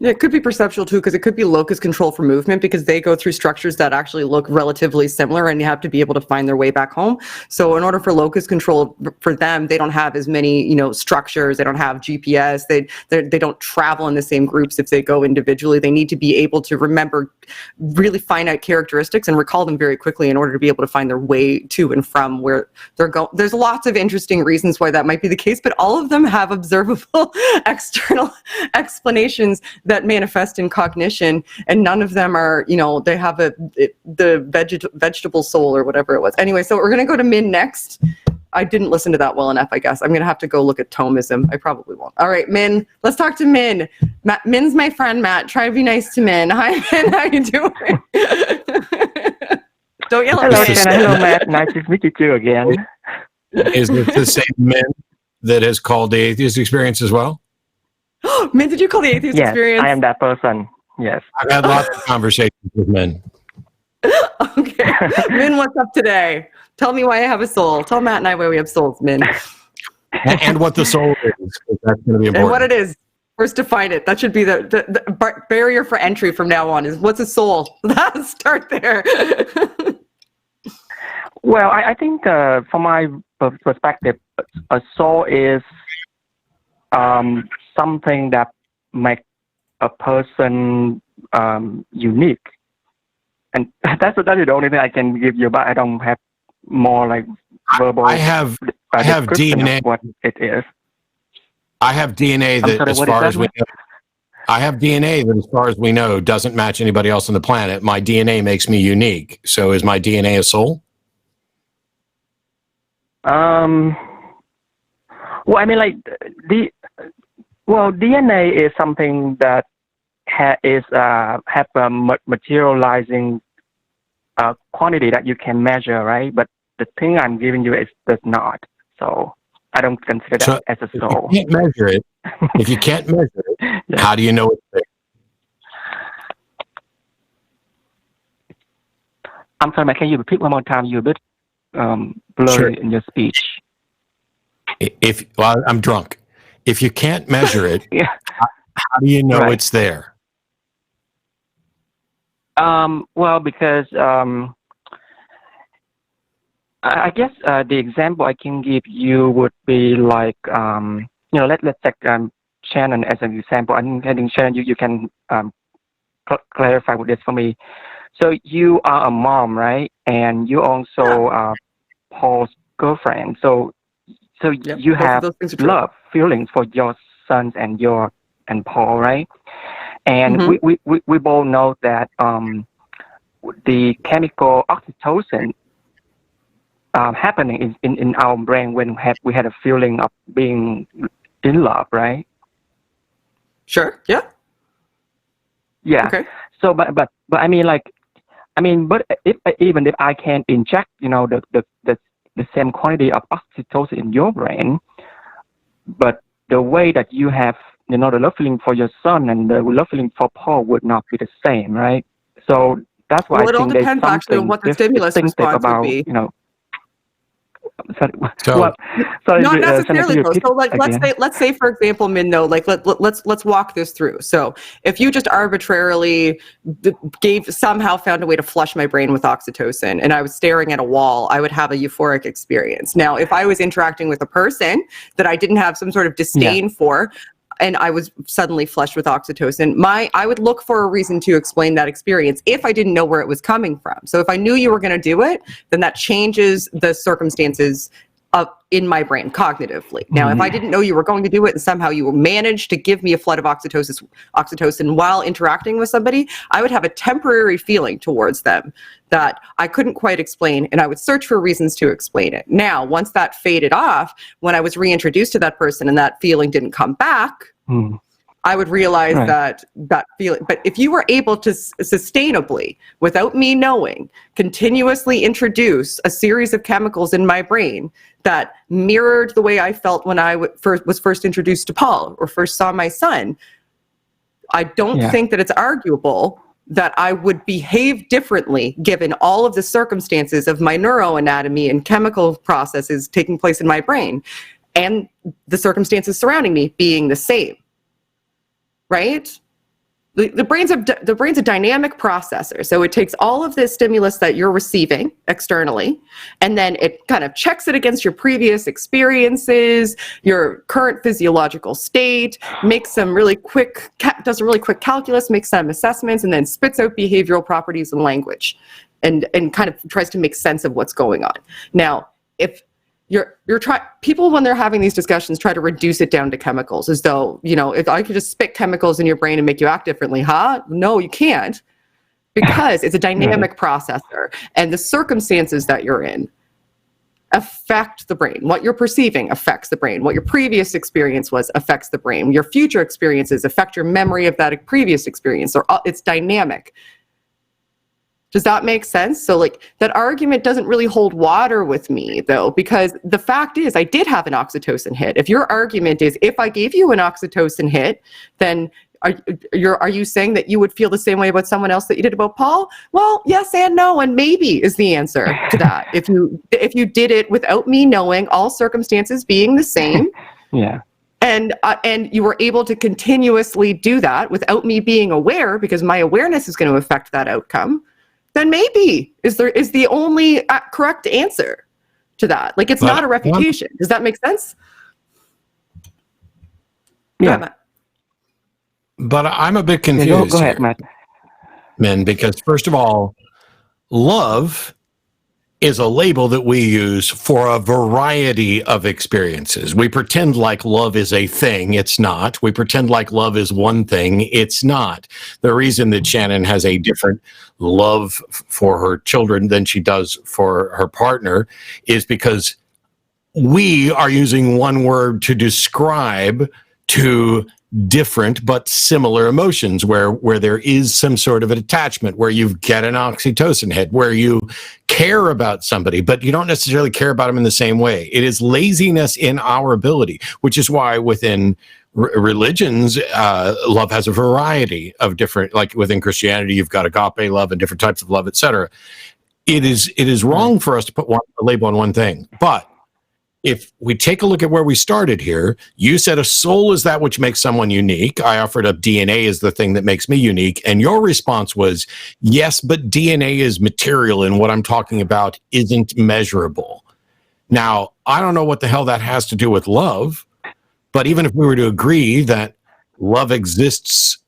Yeah, it could be perceptual too, because it could be locus control for movement, because they go through structures that actually look relatively similar and you have to be able to find their way back home. So in order for locus control for them, they don't have as many, structures. They don't have GPS. They don't travel in the same groups if they go individually. They need to be able to remember really finite characteristics and recall them very quickly in order to be able to find their way to and from where they're going. There's lots of interesting reasons why that might be the case, but all of them have observable external explanations that manifest in cognition, and none of them are, they have the vegetable soul or whatever it was. Anyway, so we're going to go to Min next. I didn't listen to that well enough, I guess. I'm going to have to go look at Thomism. I probably won't. All right, Min, let's talk to Min. Min's my friend, Matt. Try to be nice to Min. Hi, Min. How you doing? Don't yell at Hello, me. Shannon. Hello, Matt. Nice to meet you again. Is it the same Min that has called the atheist experience as well? Min, did you call the atheist experience? I am that person. Yes. I've had lots of conversations with men. Okay. Min, what's up today? Tell me why I have a soul. Tell Matt and I why we have souls, Min. And what the soul is, because that's going to be important. And what it is. First, define it. That should be the barrier for entry from now on, is what's a soul? Let's start there. Well, I think from my perspective, a soul is something that makes a person unique, and that's the only thing I can give you. But I don't have more like verbal. I have DNA. Of what it is. I have DNA that, as far as we know, I have DNA that, as far as we know, doesn't match anybody else on the planet. My DNA makes me unique. So, is my DNA a soul? Well, I mean, like DNA is something that have a materializing quantity that you can measure, right? But the thing I'm giving you does not. So I don't consider that as a soul. If you can't measure it, how do you know it's there? I'm sorry, can you repeat one more time? You're a bit blurry in your speech. I'm drunk. If you can't measure it, how do you know it's there? Well, because I guess the example I can give you would be like, let's take Shannon as an example. I think Shannon, you can clarify with this for me. So you are a mom, right? And you also Paul's girlfriend. So Yep, you have love feelings for your sons and Paul, right? And mm-hmm. we both know that the chemical oxytocin happening in our brain when we had a feeling of being in love, right? Sure. Yeah. Yeah. Okay. So, but I mean, but even if I can inject, the same quantity of oxytocin in your brain, but the way that you have, the love feeling for your son and the love feeling for Paul would not be the same, right? So that's why I it all think there's depends actually on something what the stimulus response about, would be. So Not necessarily though. So like let's say for example, Min, though, like let's walk this through. So if you just arbitrarily somehow found a way to flush my brain with oxytocin and I was staring at a wall, I would have a euphoric experience. Now, if I was interacting with a person that I didn't have some sort of disdain for, and I was suddenly flushed with oxytocin, I would look for a reason to explain that experience if I didn't know where it was coming from. So if I knew you were going to do it, then that changes the circumstances in my brain cognitively. Now, if I didn't know you were going to do it and somehow you managed to give me a flood of oxytocin while interacting with somebody, I would have a temporary feeling towards them that I couldn't quite explain, and I would search for reasons to explain it. Now, once that faded off, when I was reintroduced to that person and that feeling didn't come back, I would realize that feeling. But if you were able to sustainably, without me knowing, continuously introduce a series of chemicals in my brain that mirrored the way I felt when I was first introduced to Paul or first saw my son, I don't think that it's arguable that I would behave differently given all of the circumstances of my neuroanatomy and chemical processes taking place in my brain and the circumstances surrounding me being the same. Right? The brain's a dynamic processor. So it takes all of this stimulus that you're receiving externally, and then it kind of checks it against your previous experiences, your current physiological state, makes some really quick, does a really quick calculus, makes some assessments, and then spits out behavioral properties and language, and kind of tries to make sense of what's going on. Now, if people when they're having these discussions try to reduce it down to chemicals, as though, if I could just spit chemicals in your brain and make you act differently, no, you can't, because it's a dynamic processor, and the circumstances that you're in affect the brain. What you're perceiving affects the brain. What your previous experience was affects the brain. Your future experiences affect your memory of that previous experience. So it's dynamic. Does that make sense? So that argument doesn't really hold water with me, though, because the fact is I did have an oxytocin hit. If your argument is if I gave you an oxytocin hit, then are you saying that you would feel the same way about someone else that you did about Paul? Well, yes and no, and maybe is the answer to that. If you did it without me knowing, all circumstances being the same. And you were able to continuously do that without me being aware, because my awareness is going to affect that outcome, then maybe is the only correct answer to that. It's not a refutation. Does that make sense? Yeah. Matt. But I'm a bit confused. Go ahead, Matt. Men, because first of all, love is a label that we use for a variety of experiences. We pretend like love is a thing. It's not. We pretend like love is one thing. It's not. The reason that Shannon has a different love for her children than she does for her partner is because we are using one word to describe two different but similar emotions where there is some sort of an attachment, where you get an oxytocin hit, where you care about somebody, but you don't necessarily care about them in the same way. It is laziness in our ability, which is why within religions, love has a variety of different, like within Christianity, you've got agape love and different types of love, etc. It is wrong for us to put a label on one thing, but if we take a look at where we started here, you said a soul is that which makes someone unique. I offered up DNA as the thing that makes me unique. And your response was, yes, but DNA is material, and what I'm talking about isn't measurable. Now, I don't know what the hell that has to do with love, but even if we were to agree that love exists,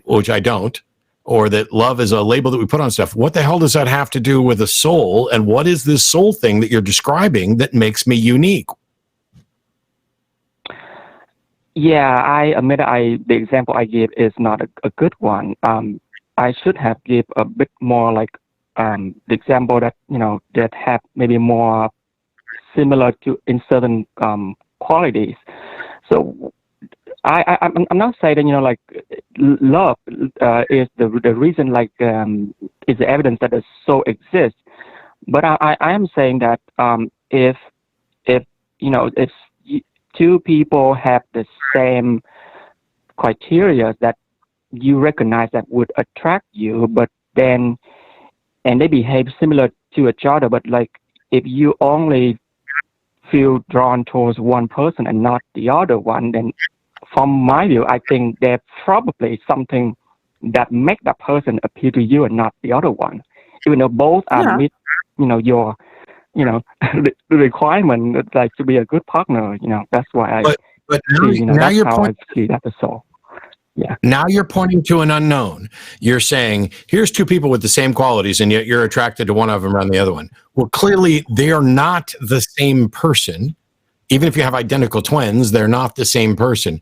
which I don't, or that love is a label that we put on stuff, what the hell does that have to do with a soul? And what is this soul thing that you're describing that makes me unique? Yeah, I admit the example I gave is not a good one. I should have give a bit more like the example that, that have maybe more similar to in certain qualities. So I'm not saying like love is the reason, like is the evidence that the soul exists, but I am saying that if two people have the same criteria that you recognize that would attract you, but then and they behave similar to each other, but like if you only feel drawn towards one person and not the other one, then from my view, I think there's probably something that makes that person appeal to you and not the other one, even though both are meet, your, the requirement like to be a good partner. That's why But now that's you're how I see that the soul. Yeah. Now you're pointing to an unknown. You're saying, here's two people with the same qualities, and yet you're attracted to one of them rather than the other one. Well, clearly they are not the same person. Even if you have identical twins, they're not the same person.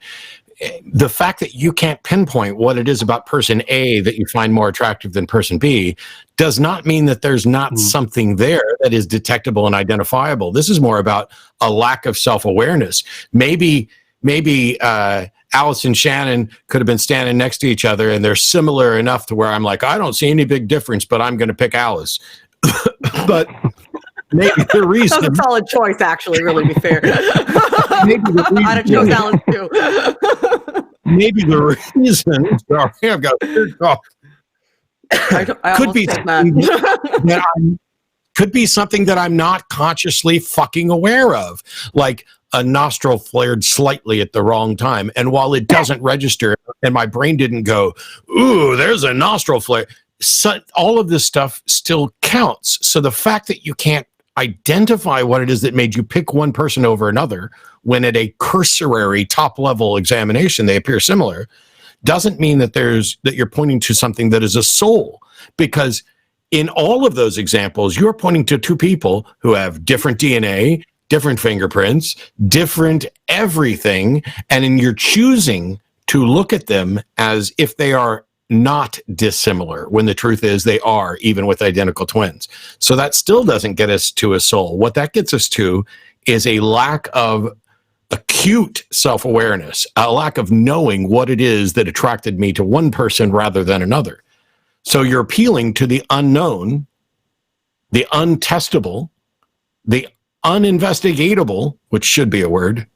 The fact that you can't pinpoint what it is about person A that you find more attractive than person B does not mean that there's not something there that is detectable and identifiable. This is more about a lack of self-awareness. Maybe Alice and Shannon could have been standing next to each other, and they're similar enough to where I'm like, I don't see any big difference, but I'm going to pick Alice. But maybe the reason... That's a solid choice, actually, really, to be fair. I'd have chose Alice, too. Maybe the reason... Sorry, I've got a weird cough. Could be something that I'm not consciously fucking aware of. Like, a nostril flared slightly at the wrong time. And while it doesn't register and my brain didn't go, ooh, there's a nostril flare, so all of this stuff still counts. So the fact that you can't identify what it is that made you pick one person over another when at a cursory top level examination they appear similar doesn't mean that you're pointing to something that is a soul, because in all of those examples, you're pointing to two people who have different DNA, different fingerprints, different everything, and then you're choosing to look at them as if they are not dissimilar, when the truth is they are, even with identical twins. So that still doesn't get us to a soul. What that gets us to is a lack of acute self-awareness, a lack of knowing what it is that attracted me to one person rather than another. So you're appealing to the unknown, the untestable, the uninvestigatable, which should be a word,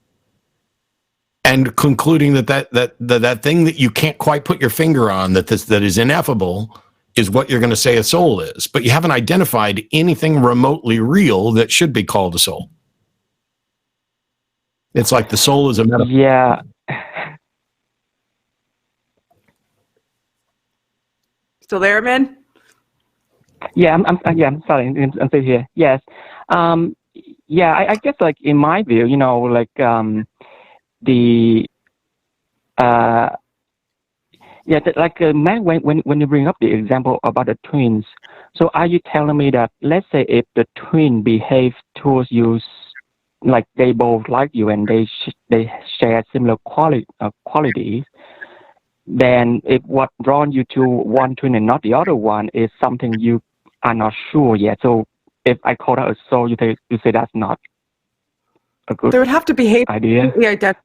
and concluding that thing that you can't quite put your finger on, that is ineffable, is what you're going to say a soul is. But you haven't identified anything remotely real that should be called a soul. It's like the soul is a metaphor. Yeah. Still there, man? Yeah, I'm sorry. I'm still here. Yes. Yeah, I guess like in my view, like like Matt, when you bring up the example about the twins, so are you telling me that, let's say if the twin behave towards you like they both like you and they share similar qualities, then if what drawn you to one twin and not the other one is something you are not sure yet. So if I call that a soul, you say that's not a good idea. They would have to behave completely identical.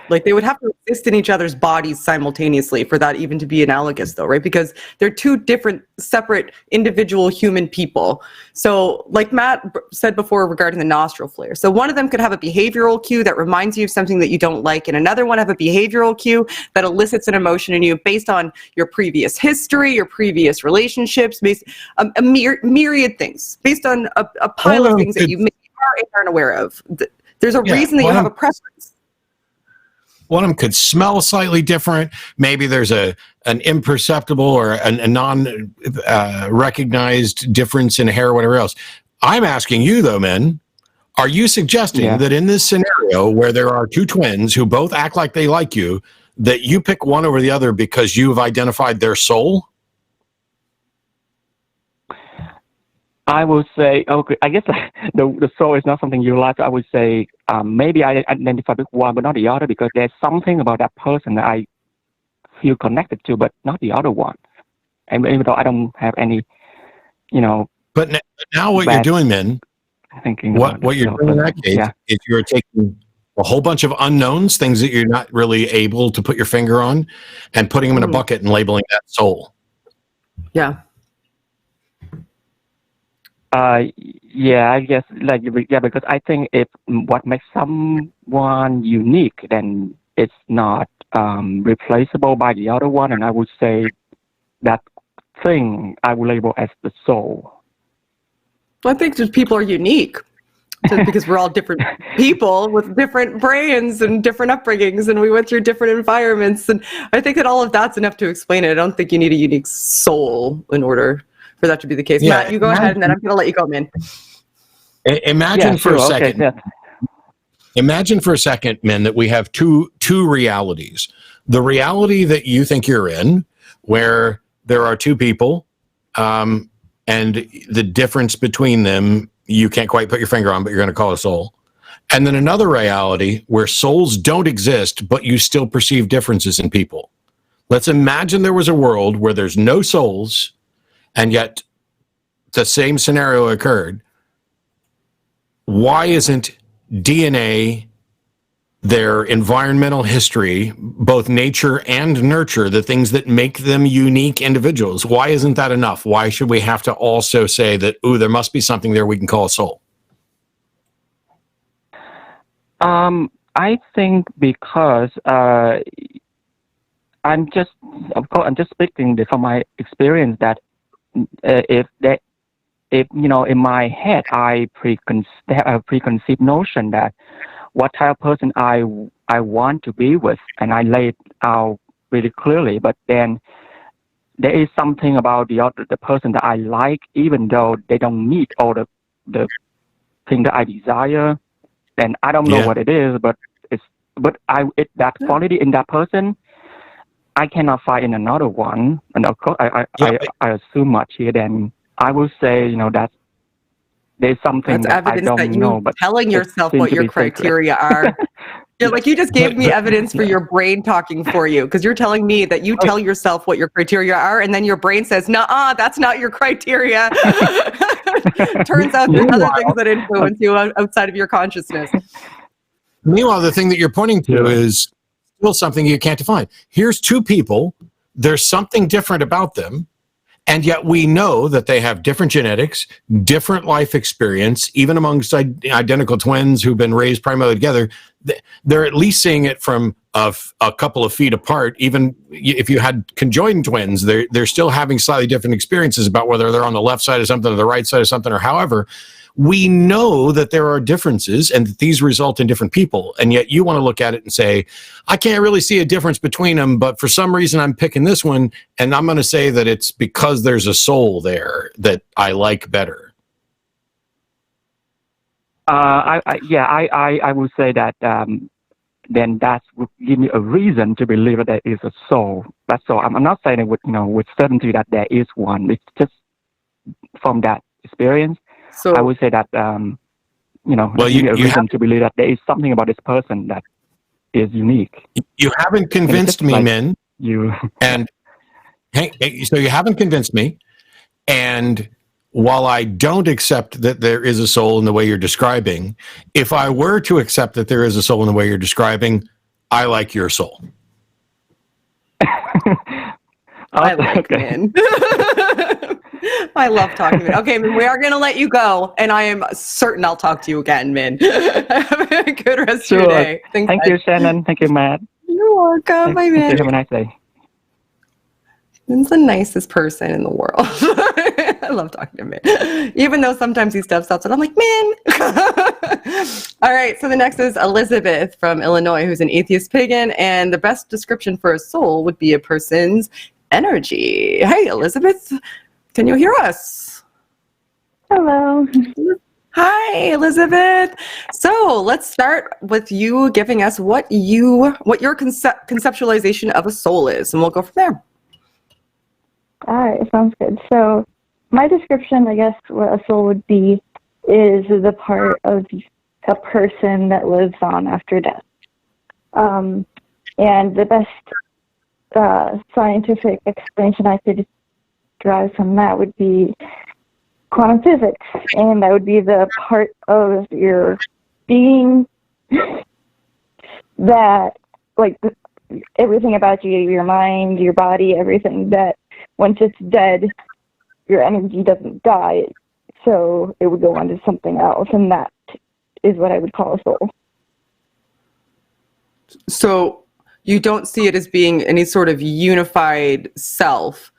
Like they would have to exist in each other's bodies simultaneously for that even to be analogous, though, right? Because they're two different, separate, individual human people. So like Matt said before regarding the nostril flare, so one of them could have a behavioral cue that reminds you of something that you don't like, and another one have a behavioral cue that elicits an emotion in you based on your previous history, your previous relationships, based a myriad things, based on a pile of things that you maybe aren't aware of. There's a reason that you have a preference. One of them could smell slightly different. Maybe there's an imperceptible or a non-recognized difference in hair or whatever else. I'm asking you, though, men, are you suggesting that in this scenario where there are two twins who both act like they like you, that you pick one over the other because you've identified their soul? I would say, okay, I guess the soul is not something you like. I would say maybe I identify with one but not the other because there's something about that person that I feel connected to, but not the other one. And even though I don't have any, But now what you're doing, then, what you're doing in that case is you're taking a whole bunch of unknowns, things that you're not really able to put your finger on, and putting them in a bucket and labeling that soul. Yeah. I guess because I think if what makes someone unique, then it's not replaceable by the other one, and I would say that thing I would label as the soul. Well, I think just people are unique just because we're all different people with different brains and different upbringings, and we went through different environments, and I think that all of that's enough to explain it. I don't think you need a unique soul in order for that to be the case. Yeah, Matt, you go ahead, and then I'm going to let you go, man. Imagine for a second, men, that we have two realities. The reality that you think you're in, where there are two people, and the difference between them, you can't quite put your finger on, but you're going to call a soul. And then another reality where souls don't exist, but you still perceive differences in people. Let's imagine there was a world where there's no souls, and yet the same scenario occurred. Why isn't DNA, their environmental history, both nature and nurture, the things that make them unique individuals? Why isn't that enough? Why should we have to also say that, there must be something there we can call a soul? I think because I'm just speaking from my experience that if in my head I have a preconceived notion that what type of person I want to be with, and I lay it out really clearly. But then there is something about the person that I like, even though they don't meet all the thing that I desire. And I don't know what it is, but that quality in that person I cannot find in another one. And of course, I assume much here. Then I will say, that there's something that's that I don't know. But telling yourself what your criteria are. Yeah, like you just gave me evidence for your brain talking for you, because you're telling me that you tell yourself what your criteria are, and then your brain says, "Nuh-uh, that's not your criteria." Turns out there's other things that influence you outside of your consciousness. Meanwhile, the thing that you're pointing to is still something you can't define. Here's two people. There's something different about them. And yet we know that they have different genetics, different life experience, even amongst identical twins who've been raised primarily together. They're at least seeing it from a couple of feet apart. Even if you had conjoined twins, they're still having slightly different experiences about whether they're on the left side of something or the right side of something or however. We know that there are differences and that these result in different people. And yet you want to look at it and say, I can't really see a difference between them, but for some reason I'm picking this one. And I'm going to say that it's because there's a soul there that I like better. I would say that then that would give me a reason to believe that there is a soul. That's all. I'm not saying it with certainty that there is one. It's just from that experience. So I would say that give me a reason to believe that there is something about this person that is unique. You haven't convinced me, men. So you haven't convinced me. And while I don't accept that there is a soul in the way you're describing, if I were to accept that there is a soul in the way you're describing, I like your soul. I like men. I love talking to men. Okay, we are going to let you go, and I am certain I'll talk to you again, Min. Have a good rest of your day. Thank you, Shannon. Thank you, Matt. You're welcome. Bye, Min. Have a nice day. Min's the nicest person in the world. I love talking to Min. Even though sometimes he steps up and I'm like, Min. All right, so the next is Elizabeth from Illinois, who's an atheist pagan, and the best description for a soul would be a person's energy. Hey, Elizabeth, can you hear us? Hello. Hi, Elizabeth. So let's start with you giving us what your conceptualization of a soul is, and we'll go from there. All right, sounds good. So my description, I guess, what a soul would be is the part of a person that lives on after death. And the best scientific explanation I could derive from that would be quantum physics, and that would be the part of your being that, like, everything about you, your mind, your body, everything, that once it's dead, your energy doesn't die, so it would go on to something else, and that is what I would call a soul. So you don't see it as being any sort of unified self.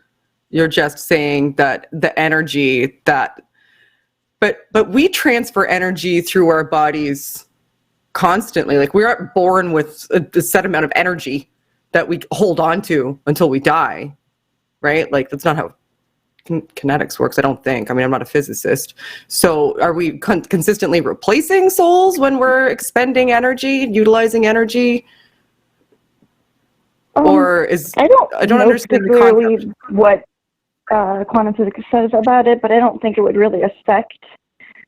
You're just saying that the energy that, but we transfer energy through our bodies constantly. Like, we aren't born with a set amount of energy that we hold on to until we die, right? Like, that's not how kinetics works, I don't think. I mean, I'm not a physicist. So are we consistently replacing souls when we're expending energy, utilizing energy? Or is, I don't understand the concept. What quantum physics says about it, but I don't think it would really affect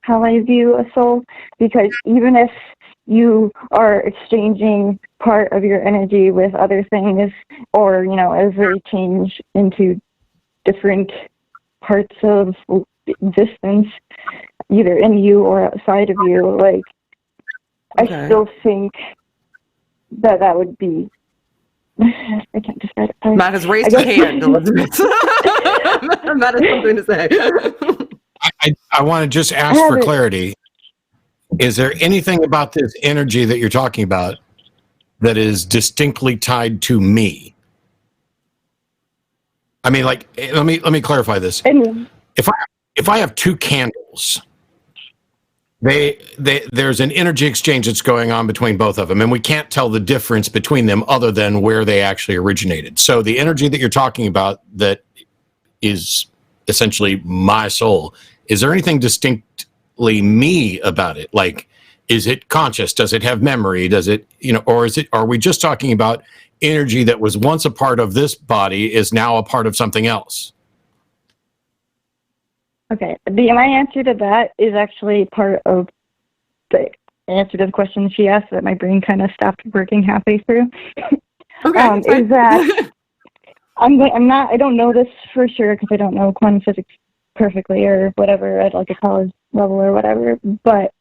how I view a soul, because even if you are exchanging part of your energy with other things, or, you know, as they change into different parts of existence, either in you or outside of you, like, okay. I still think that would be, I can't describe it. Matt has raised his hand, Elizabeth. Matt has something to say. I want to just ask for clarity. Is there anything about this energy that you're talking about that is distinctly tied to me? I mean, like, let me clarify this. If I have two candles, there's an energy exchange that's going on between both of them, and we can't tell the difference between them other than where they actually originated. So the energy that you're talking about that is essentially my soul, is there anything distinctly me about it? Like, is it conscious? Does it have memory? Does it, you know, or are we just talking about energy that was once a part of this body is now a part of something else? Okay, my answer to that is actually part of the answer to the question she asked that my brain kind of stopped working halfway through. Okay, is that I don't know this for sure because I don't know quantum physics perfectly or whatever at like a college level or whatever, but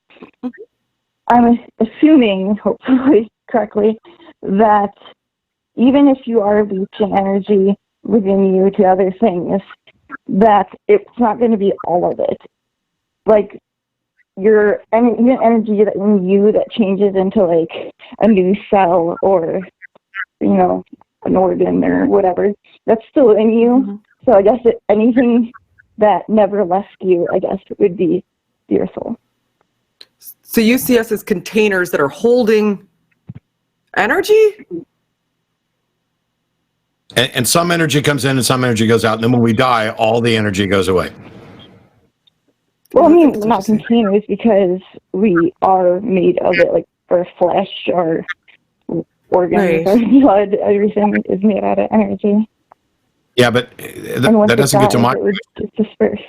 I'm assuming, hopefully correctly, that even if you are leeching energy within you to other things, that it's not going to be all of it. Like, your even energy that in you that changes into like a new cell or, you know, an organ or whatever, that's still in you. Mm-hmm. So I guess anything that never left you, I guess, would be your soul. So you see us as containers that are holding energy? And some energy comes in and some energy goes out, and then when we die, all the energy goes away. Well, I mean, not containers, because we are made of it, like our flesh, our organs, our blood, everything is made out of energy. Yeah, but that doesn't get to my question. Disperse.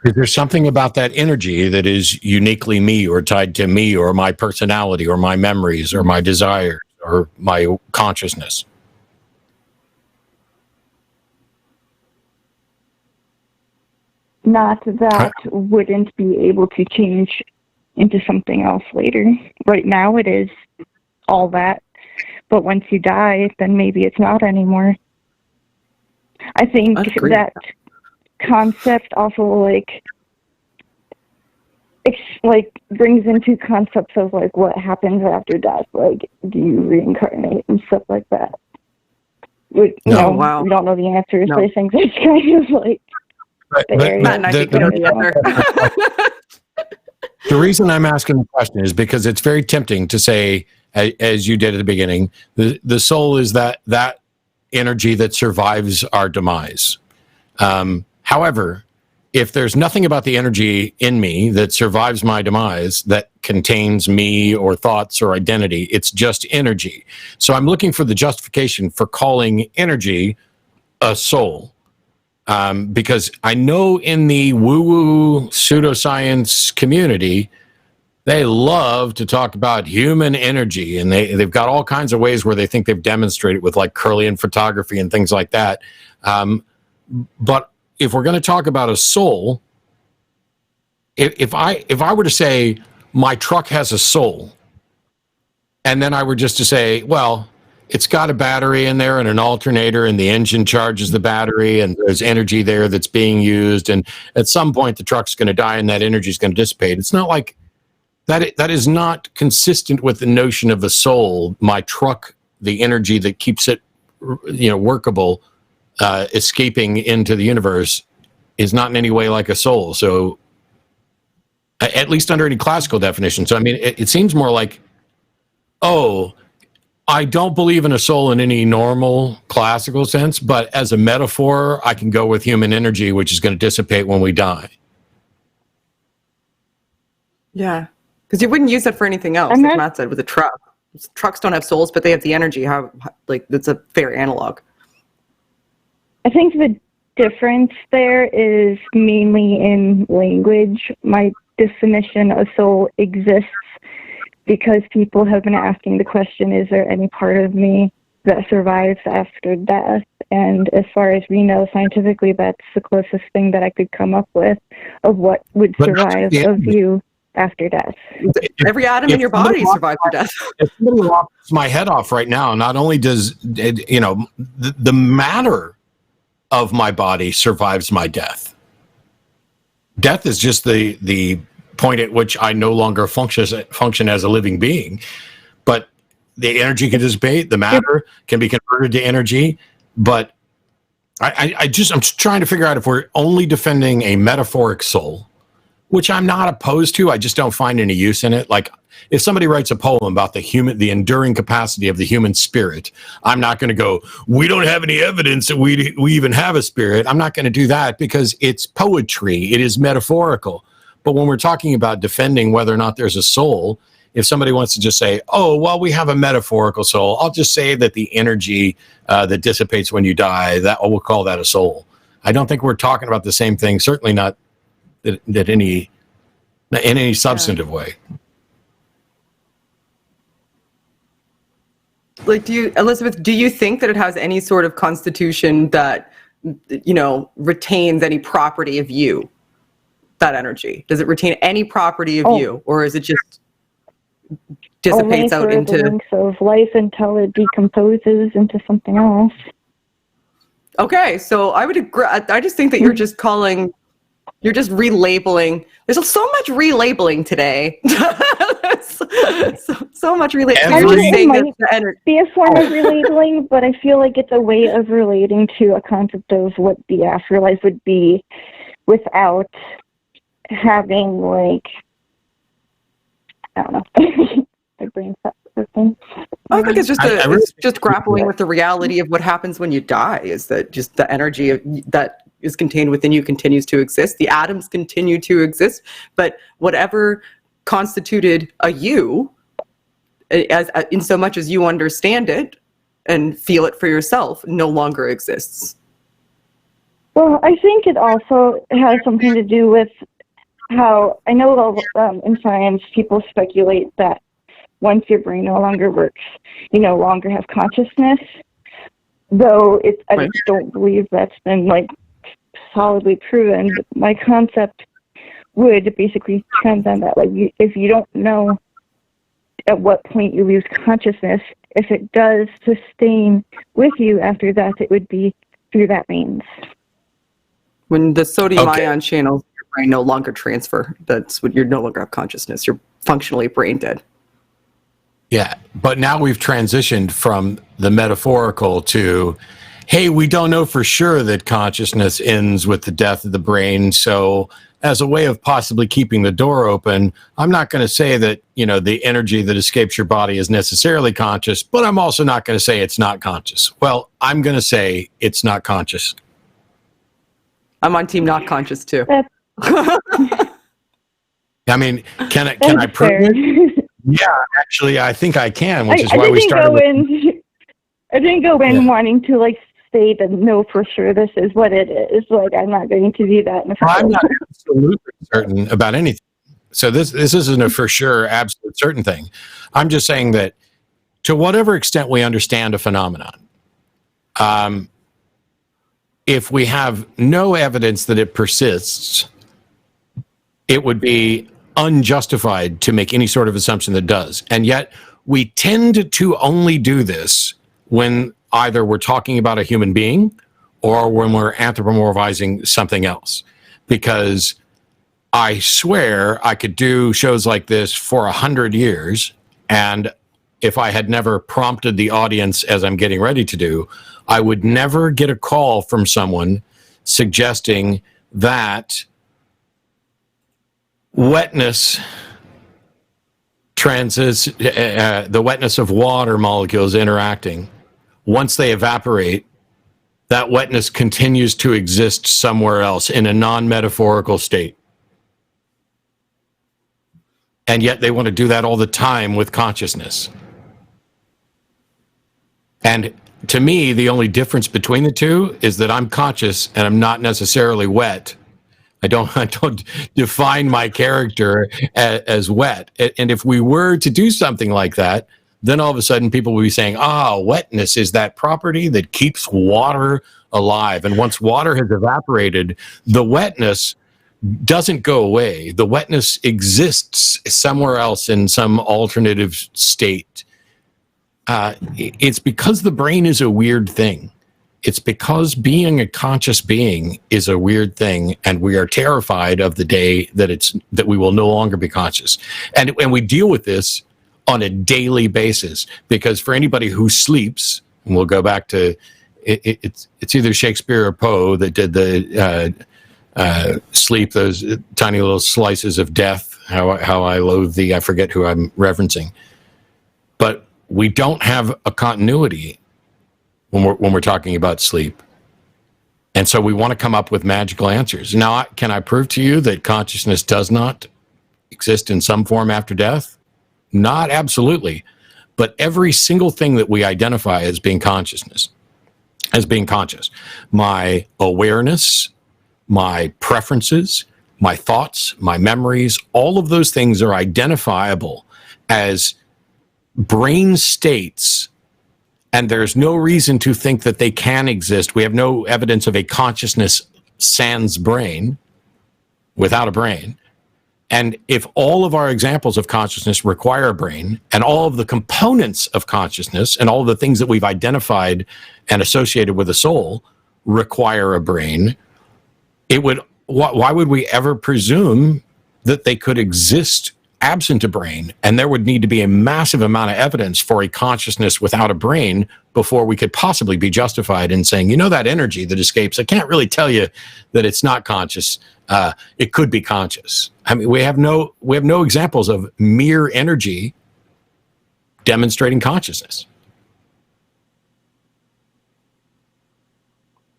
Is there something about that energy that is uniquely me or tied to me or my personality or my memories or my desires or my consciousness? Not that wouldn't be able to change into something else later. Right now it is all that. But once you die, then maybe it's not anymore. I think that concept also like brings into concepts of like what happens after death. Like, do you reincarnate and stuff like that? We don't know the answers, but I think that's kind of like Matt and I think we know the answer. The reason I'm asking the question is because it's very tempting to say, as you did at the beginning, the soul is that energy that survives our demise. However, if there's nothing about the energy in me that survives my demise that contains me or thoughts or identity, it's just energy. So I'm looking for the justification for calling energy a soul. Because I know in the woo-woo pseudoscience community, they love to talk about human energy, and they've got all kinds of ways where they think they've demonstrated with like Kirlian photography and things like that. But if we're going to talk about a soul, if I were to say my truck has a soul, and then I were just to say, well, it's got a battery in there and an alternator, and the engine charges the battery, and there's energy there that's being used, and at some point the truck's going to die and that energy is going to dissipate. It's not like that. That is not consistent with the notion of a soul. My truck, the energy that keeps it, workable, escaping into the universe, is not in any way like a soul. So, at least under any classical definition. So, I mean, it seems more like, I don't believe in a soul in any normal classical sense, but as a metaphor, I can go with human energy, which is going to dissipate when we die. Yeah, because you wouldn't use it for anything else, like Matt said, with a truck. Trucks don't have souls, but they have the energy. That's a fair analog. I think the difference there is mainly in language. My definition of soul exists because people have been asking the question, is there any part of me that survives after death? And as far as we know, scientifically, that's the closest thing that I could come up with of what would survive of you after death. Every atom in your body survives for death. If somebody locks my head off right now, not only does, the matter of my body survives my death. Death is just the point at which I no longer function as a living being, but the energy can dissipate, the matter can be converted to energy. But I'm just trying to figure out if we're only defending a metaphoric soul, which I'm not opposed to. I just don't find any use in it. Like if somebody writes a poem about the enduring capacity of the human spirit, I'm not going to go, we don't have any evidence that we even have a spirit. I'm not going to do that because it's poetry. It is metaphorical. But when we're talking about defending whether or not there's a soul, if somebody wants to just say, we have a metaphorical soul, I'll just say that the energy that dissipates when you die, we'll call that a soul. I don't think we're talking about the same thing, certainly not in any substantive way. Like, Elizabeth, do you think that it has any sort of constitution that, retains any property of you? That energy, does it retain any property of you, or is it just dissipates out into the links of life until it decomposes into something else? Okay, so I would agree. I just think that you're just relabeling. There's so much relabeling today. so much relabeling. It might be a form of relabeling, but I feel like it's a way of relating to a concept of what the afterlife would be without having, like, I don't know. My brain's something. I think it's just grappling with the reality of what happens when you die. Is that just the energy that is contained within you continues to exist? The atoms continue to exist, but whatever constituted a you, as in so much as you understand it and feel it for yourself, no longer exists. Well, I think it also has something to do with how, I know in science people speculate that once your brain no longer works, you no longer have consciousness, though I don't believe that's been solidly proven. But my concept would basically transcend that. If you don't know at what point you lose consciousness, if it does sustain with you after that, it would be through that means. When the sodium ion channels in your brain no longer transfer, that's when you no longer have consciousness. You're functionally brain dead. Yeah, but now we've transitioned from the metaphorical to, hey, we don't know for sure that consciousness ends with the death of the brain. So as a way of possibly keeping the door open, I'm not going to say that, the energy that escapes your body is necessarily conscious, but I'm also not going to say it's not conscious. Well, I'm going to say it's not conscious. I'm on team not conscious too. I mean, can I prove it? Yeah, actually, I think I can, which is why we started. I didn't go in wanting to state and know for sure this is what it is. I'm not going to do that. I'm not absolutely certain about anything. So this isn't a for sure, absolute certain thing. I'm just saying that to whatever extent we understand a phenomenon, if we have no evidence that it persists, it would be unjustified to make any sort of assumption that does. And yet we tend to only do this when either we're talking about a human being or when we're anthropomorphizing something else. Because I swear I could do shows like this for 100 years, and if I had never prompted the audience as I'm getting ready to do, I would never get a call from someone suggesting that wetness the wetness of water molecules interacting. Once they evaporate, that wetness continues to exist somewhere else in a non-metaphorical state. And yet they want to do that all the time with consciousness. And to me, the only difference between the two is that I'm conscious and I'm not necessarily wet. I don't define my character as wet. And if we were to do something like that, then all of a sudden people will be saying, wetness is that property that keeps water alive. And once water has evaporated, the wetness doesn't go away. The wetness exists somewhere else in some alternative state. It's because the brain is a weird thing. It's because being a conscious being is a weird thing, and we are terrified of the day that we will no longer be conscious. And we deal with this on a daily basis, because for anybody who sleeps, and we'll go back to it's either Shakespeare or Poe that did the sleep, those tiny little slices of death, how I loathe thee, I forget who I'm referencing. But we don't have a continuity when we're talking about sleep. And so we want to come up with magical answers. Now, can I prove to you that consciousness does not exist in some form after death? Not absolutely. But every single thing that we identify as being conscious, my awareness, my preferences, my thoughts, my memories, all of those things are identifiable as brain states, and there's no reason to think that they can exist. We have no evidence of a consciousness sans brain, without a brain. And if all of our examples of consciousness require a brain, and all of the components of consciousness and all of the things that we've identified and associated with a soul require a brain, why would we ever presume that they could exist absent a brain? And there would need to be a massive amount of evidence for a consciousness without a brain before we could possibly be justified in saying, that energy that escapes, I can't really tell you that it's not conscious. It could be conscious. I mean, we have no examples of mere energy demonstrating consciousness.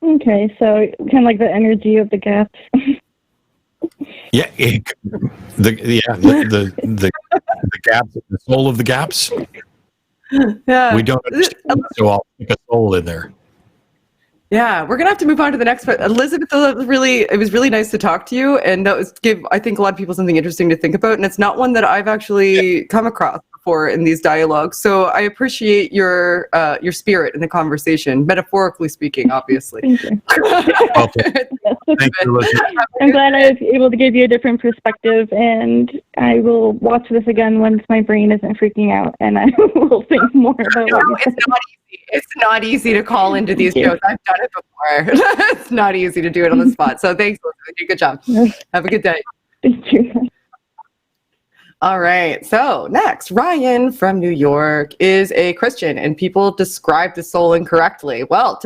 Okay, so kind of like the energy of the gaps. Yeah, the gaps, the soul of the gaps. Yeah, we don't understand, so I'll stick a soul in there. Yeah, we're gonna have to move on to the next. But Elizabeth, it was really nice to talk to you, and that was I think a lot of people something interesting to think about, and it's not one that I've actually come across before in these dialogues. So I appreciate your spirit in the conversation, metaphorically speaking, obviously. Thank you. Okay. Thank you, Elizabeth. I'm glad I was able to give you a different perspective, and I will watch this again once my brain isn't freaking out, and I will think more about what you said. It's not easy to call into these shows. I've done it before. It's not easy to do it on the spot. So thanks, Elizabeth. Good job. Have a good day. Thank you. All right. So next, Ryan from New York is a Christian, and people describe the soul incorrectly. Well,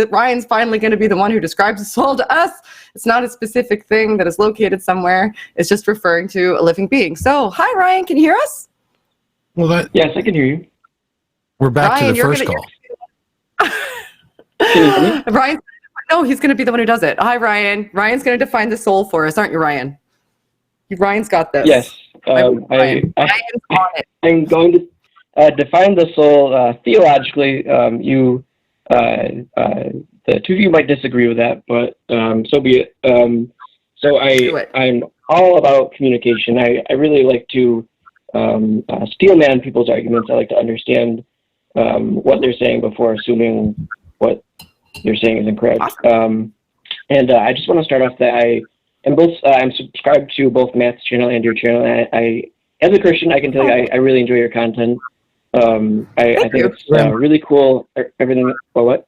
Ryan's finally going to be the one who describes the soul to us. It's not a specific thing that is located somewhere. It's just referring to a living being. So, hi, Ryan. Can you hear us? Well, Yes, I can hear you. We're back Ryan, to the first call. Can you hear me? Ryan, no, he's going to be the one who does it. Hi, Ryan. Ryan's going to define the soul for us, aren't you, Ryan? Ryan's got this. Yes. Ryan's on it. I'm going to define the soul theologically. The two of you might disagree with that, but so be it. I'm all about communication. I really like to steel man people's arguments. I like to understand what they're saying before assuming what they're saying is incorrect. Awesome. And I just want to start off that I'm subscribed to both Matt's channel and your channel. I as a Christian, I can tell you I really enjoy your content. I think it's really cool. Everything. Well, what?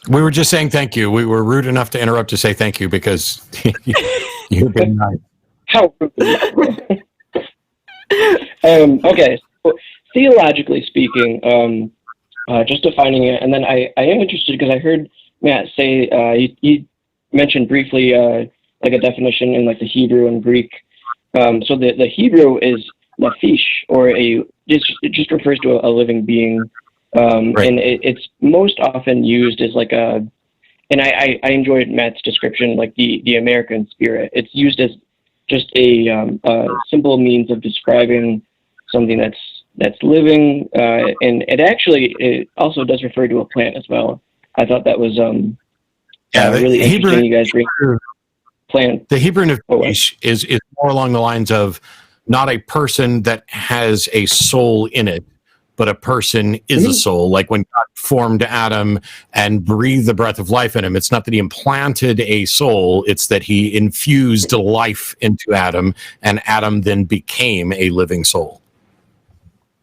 We were just saying thank you. We were rude enough to interrupt to say thank you because you've been nice. How rude. Okay. So, theologically speaking, just defining it, and then I am interested because I heard Matt say you mentioned briefly like a definition in like the Hebrew and Greek. So the Hebrew is nephesh, or it just refers to a living being, Right. and it's most often used as like and I enjoyed Matt's description, like the American spirit. It's used as just a simple means of describing something that's living, and it also does refer to a plant as well. I thought that was really interesting. You guys bring plant. The Hebrew nephesh is more along the lines of not a person that has a soul in it, but a person is a soul. Like when God formed Adam and breathed the breath of life in him, it's not that he implanted a soul, it's that he infused life into Adam, and Adam then became a living soul.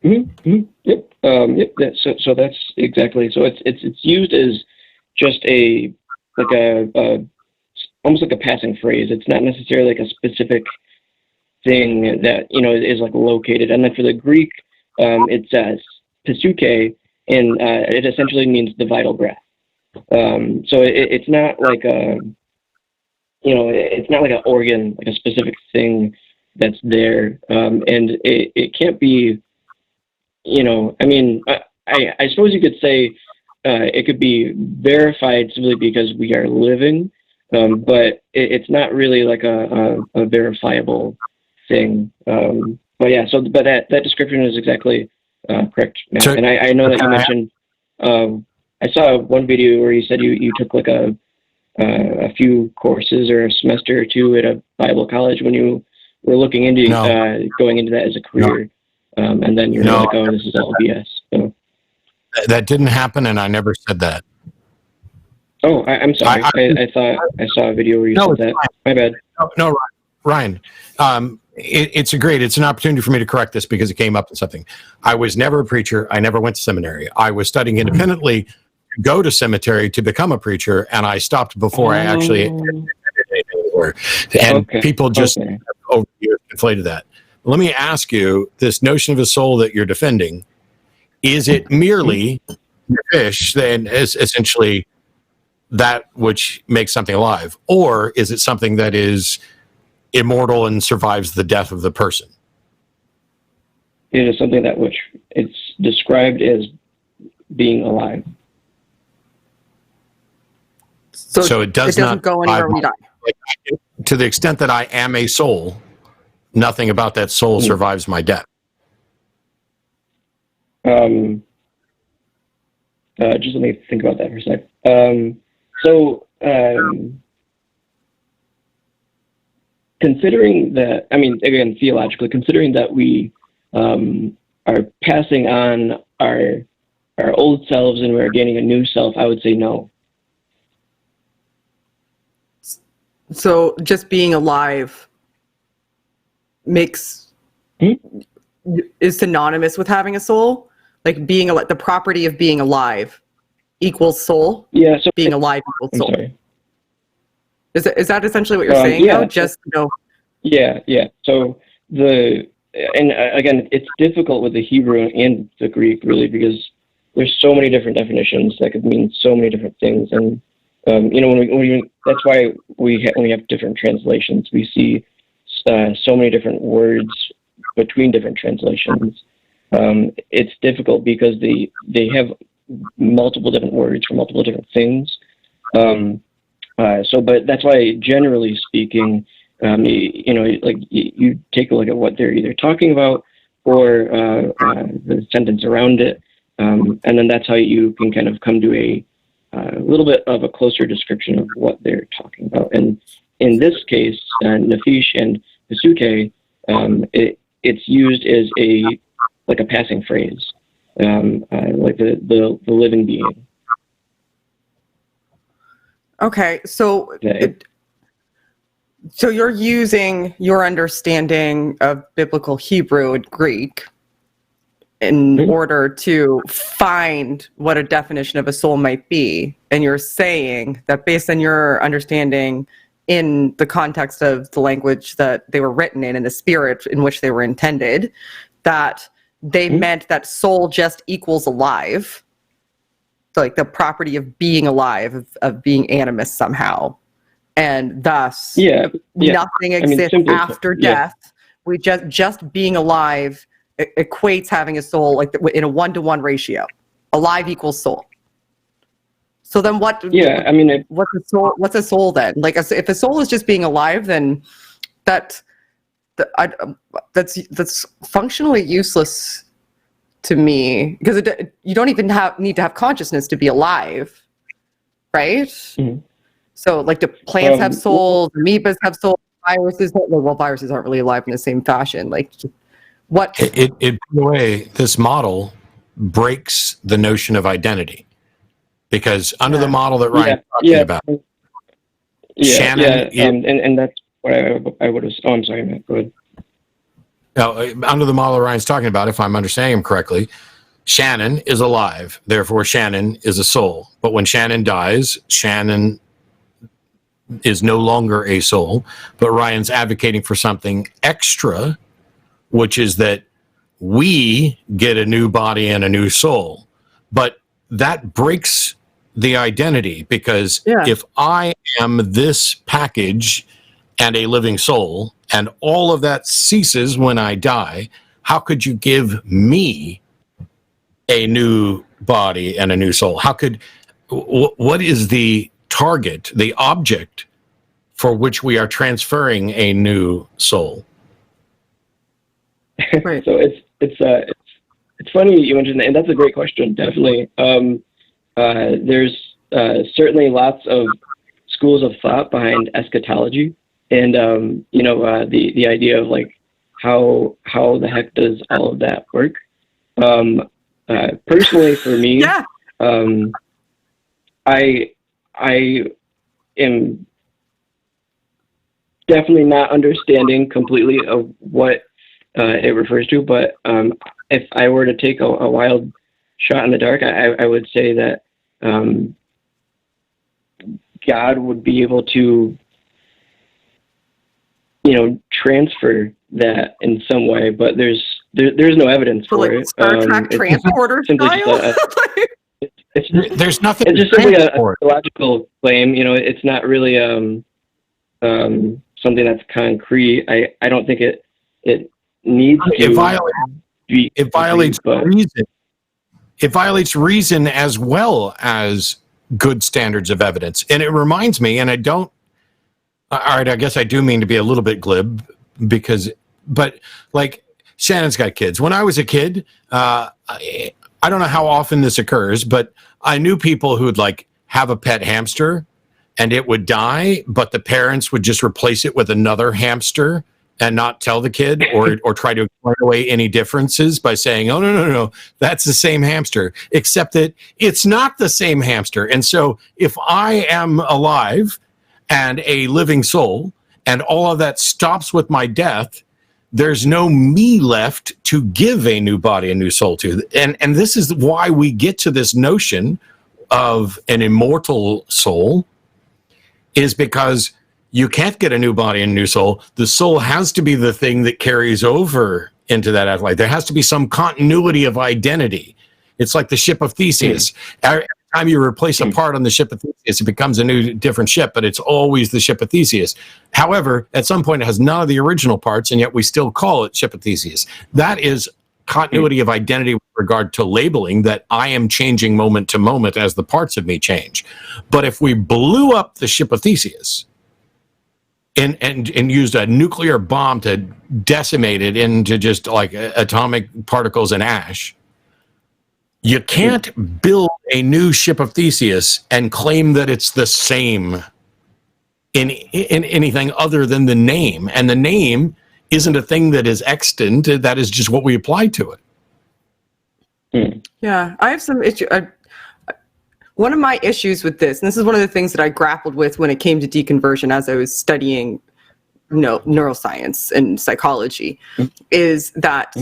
Mm-hmm. Mm-hmm. Yep. Yep. So that's exactly. So it's used as just almost like a passing phrase. It's not necessarily like a specific thing that is like located. And then for the Greek, it says psuche, and it essentially means the vital breath. So it's not like it's not like an organ, like a specific thing that's there, and it can't be. I suppose you could say it could be verified simply because we are living, but it's not really like a verifiable thing. But that description is exactly correct, Matt. And I know that you mentioned. I saw one video where you said you took like a few courses or a semester or two at a Bible college when you were looking into going into that as a career. And then you're like, oh, this is all BS. So. That didn't happen, and I never said that. Oh, I'm sorry. I thought I saw a video where you said that. My bad. No, Ryan. It's an opportunity for me to correct this because it came up in something. I was never a preacher. I never went to seminary. I was studying independently to go to seminary to become a preacher, and I stopped before I actually anymore. And people just over the years inflated that. Let me ask you, this notion of a soul that you're defending, is it merely fish, then is essentially that which makes something alive? Or is it something that is immortal and survives the death of the person? It is something that which it's described as being alive. So it doesn't go anywhere when you die. To the extent that I am a soul, nothing about that soul survives my death. Just let me think about that for a sec. Considering that, again, theologically, considering that we are passing on our old selves and we're gaining a new self, I would say no. So just being alive is synonymous with having a soul? Like being the property of being alive equals soul? Yeah. So being alive equals soul. Sorry. Is that essentially what you're saying? Yeah. Though? Just Yeah. So again, it's difficult with the Hebrew and the Greek, really, because there's so many different definitions that could mean so many different things. And, that's why when we have different translations, we see so many different words between different translations. It's difficult because they have multiple different words for multiple different things. But that's why, generally speaking, you take a look at what they're either talking about or the sentence around it, and then that's how you can kind of come to a little bit of a closer description of what they're talking about. And in this case, Nephish and Pesuke, it's used as a passing phrase, like the living being. Okay, so so you're using your understanding of biblical Hebrew and Greek in order to find what a definition of a soul might be, and you're saying that based on your understanding in the context of the language that they were written in and the spirit in which they were intended, that they meant that soul just equals alive, like the property of being alive, of being animist somehow, and thus nothing exists after death. We just being alive equates having a soul like in a 1-to-1 ratio. Alive equals soul. So then what? Yeah, I mean, what's a soul? What's a soul then? Like, if a soul is just being alive, then that's functionally useless to me, because you don't even need to have consciousness to be alive, right? Mm-hmm. So, like, do plants have souls? Amoebas have souls? Viruses? Well, viruses aren't really alive in the same fashion. Like, what? By the way, this model breaks the notion of identity, because under the model that Ryan's talking about, Shannon, and that's what I would have. Oh, I'm sorry, Matt. Go ahead. Now, under the model Ryan's talking about, if I'm understanding him correctly, Shannon is alive. Therefore, Shannon is a soul. But when Shannon dies, Shannon is no longer a soul. But Ryan's advocating for something extra, which is that we get a new body and a new soul. But that breaks the identity, because if I am this package and a living soul, and all of that ceases when I die, how could you give me a new body and a new soul? How could, what is the target, the object for which we are transferring a new soul? Right. So it's funny you mentioned that, and that's a great question, definitely. There's certainly lots of schools of thought behind eschatology. And, the idea of like how the heck does all of that work? Personally for me, I am definitely not understanding completely of what it refers to, but if I were to take a wild shot in the dark, I would say that God would be able to transfer that in some way, but there's no evidence for it. Star Trek transporter style? There's nothing. It's just simply a logical claim. It's not really something that's concrete. I don't think it needs to. It violates reason. It violates reason as well as good standards of evidence. And it reminds me, and I don't. All right, I guess I do mean to be a little bit glib, but like, Shannon's got kids. When I was a kid, I don't know how often this occurs, but I knew people who would like have a pet hamster and it would die, but the parents would just replace it with another hamster and not tell the kid or try to explain away any differences by saying, oh, no, that's the same hamster, except that it's not the same hamster. And so if I am alive and a living soul, and all of that stops with my death, there's no me left to give a new body, a new soul to. And this is why we get to this notion of an immortal soul, is because you can't get a new body and a new soul. The soul has to be the thing that carries over into that afterlife. There has to be some continuity of identity. It's like the ship of Theseus. Every time you replace a part on the ship of Theseus, it becomes a new, different ship, but it's always the ship of Theseus. However, at some point, it has none of the original parts, and yet we still call it ship of Theseus. That is continuity of identity with regard to labeling, that I am changing moment to moment as the parts of me change. But if we blew up the ship of Theseus and used a nuclear bomb to decimate it into just like atomic particles and ash, you can't build a new ship of Theseus and claim that it's the same in anything other than the name. And the name isn't a thing that is extant. That is just what we apply to it. Yeah, I have some issue. One of my issues with this, and this is one of the things that I grappled with when it came to deconversion as I was studying, neuroscience and psychology, is that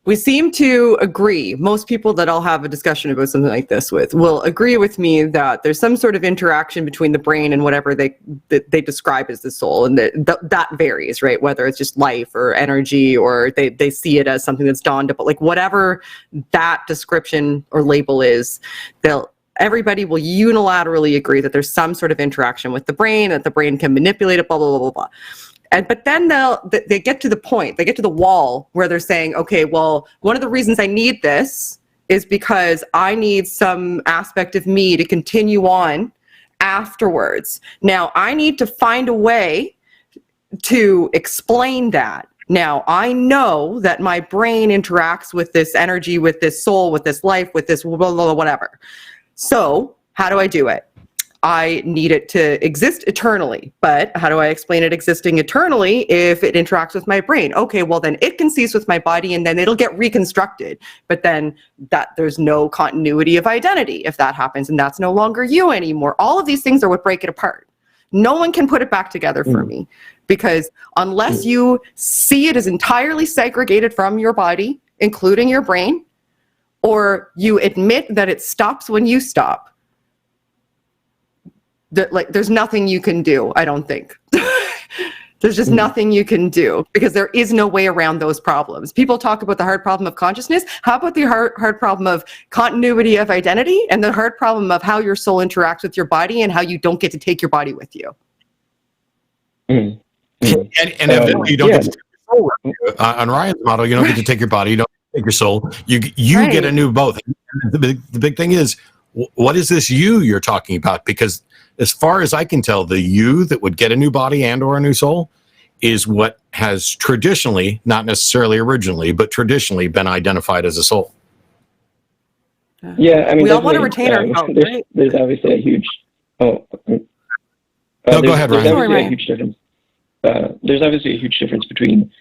we seem to agree, most people that I'll have a discussion about something like this with will agree with me that there's some sort of interaction between the brain and whatever they describe as the soul, and that varies, right? Whether it's just life or energy, or they see it as something that's dawned up, but like whatever that description or label is, everybody will unilaterally agree that there's some sort of interaction with the brain, that the brain can manipulate it, blah, blah, blah, blah, blah. But then they get to the point, they get to the wall where they're saying, okay, well, one of the reasons I need this is because I need some aspect of me to continue on afterwards. Now, I need to find a way to explain that. Now, I know that my brain interacts with this energy, with this soul, with this life, with this blah, blah, blah, whatever. So how do I do it? I need it to exist eternally. But how do I explain it existing eternally if it interacts with my brain? Okay, well then it concedes with my body and then it'll get reconstructed. But then there's no continuity of identity if that happens, and that's no longer you anymore. All of these things are what break it apart. No one can put it back together for me, because unless you see it as entirely segregated from your body, including your brain, or you admit that it stops when you stop, there's nothing you can do, I don't think. There's just nothing you can do, because there is no way around those problems. People talk about the hard problem of consciousness. How about the hard problem of continuity of identity, and the hard problem of how your soul interacts with your body and how you don't get to take your body with you? And if you don't get to take your soul with you, on Ryan's model, you don't get to take your body, you don't take your soul, you get a new both. The big thing is, what is this you you're talking about? Because as far as I can tell, the you that would get a new body and or a new soul is what has traditionally, not necessarily originally, but traditionally been identified as a soul. Yeah, I mean, we all want to retain ourselves, right? There's obviously a huge. No, go ahead, Ryan. There's obviously a huge difference. There's obviously a huge difference between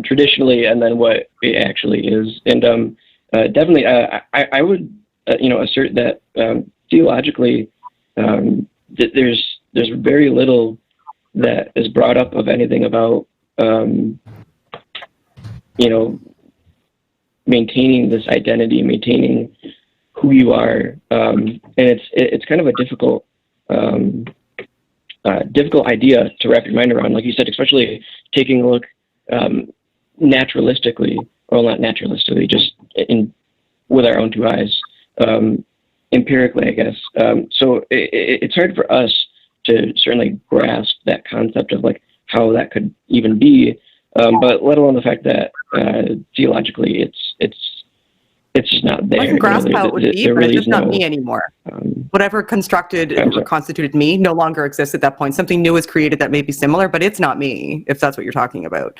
traditionally and then what it actually is, and definitely, I would assert that theologically, there's very little that is brought up of anything about maintaining this identity, maintaining who you are, and it's kind of a difficult idea to wrap your mind around. Like you said, especially taking a look naturalistically, or not naturalistically, just with our own two eyes, empirically, I guess. So it's hard for us to certainly grasp that concept of like how that could even be, but let alone the fact that theologically it's just not there. I can grasp how it would be, but it's just not me anymore. Whatever constructed or constituted me no longer exists at that point. Something new is created that may be similar, but it's not me, if that's what you're talking about.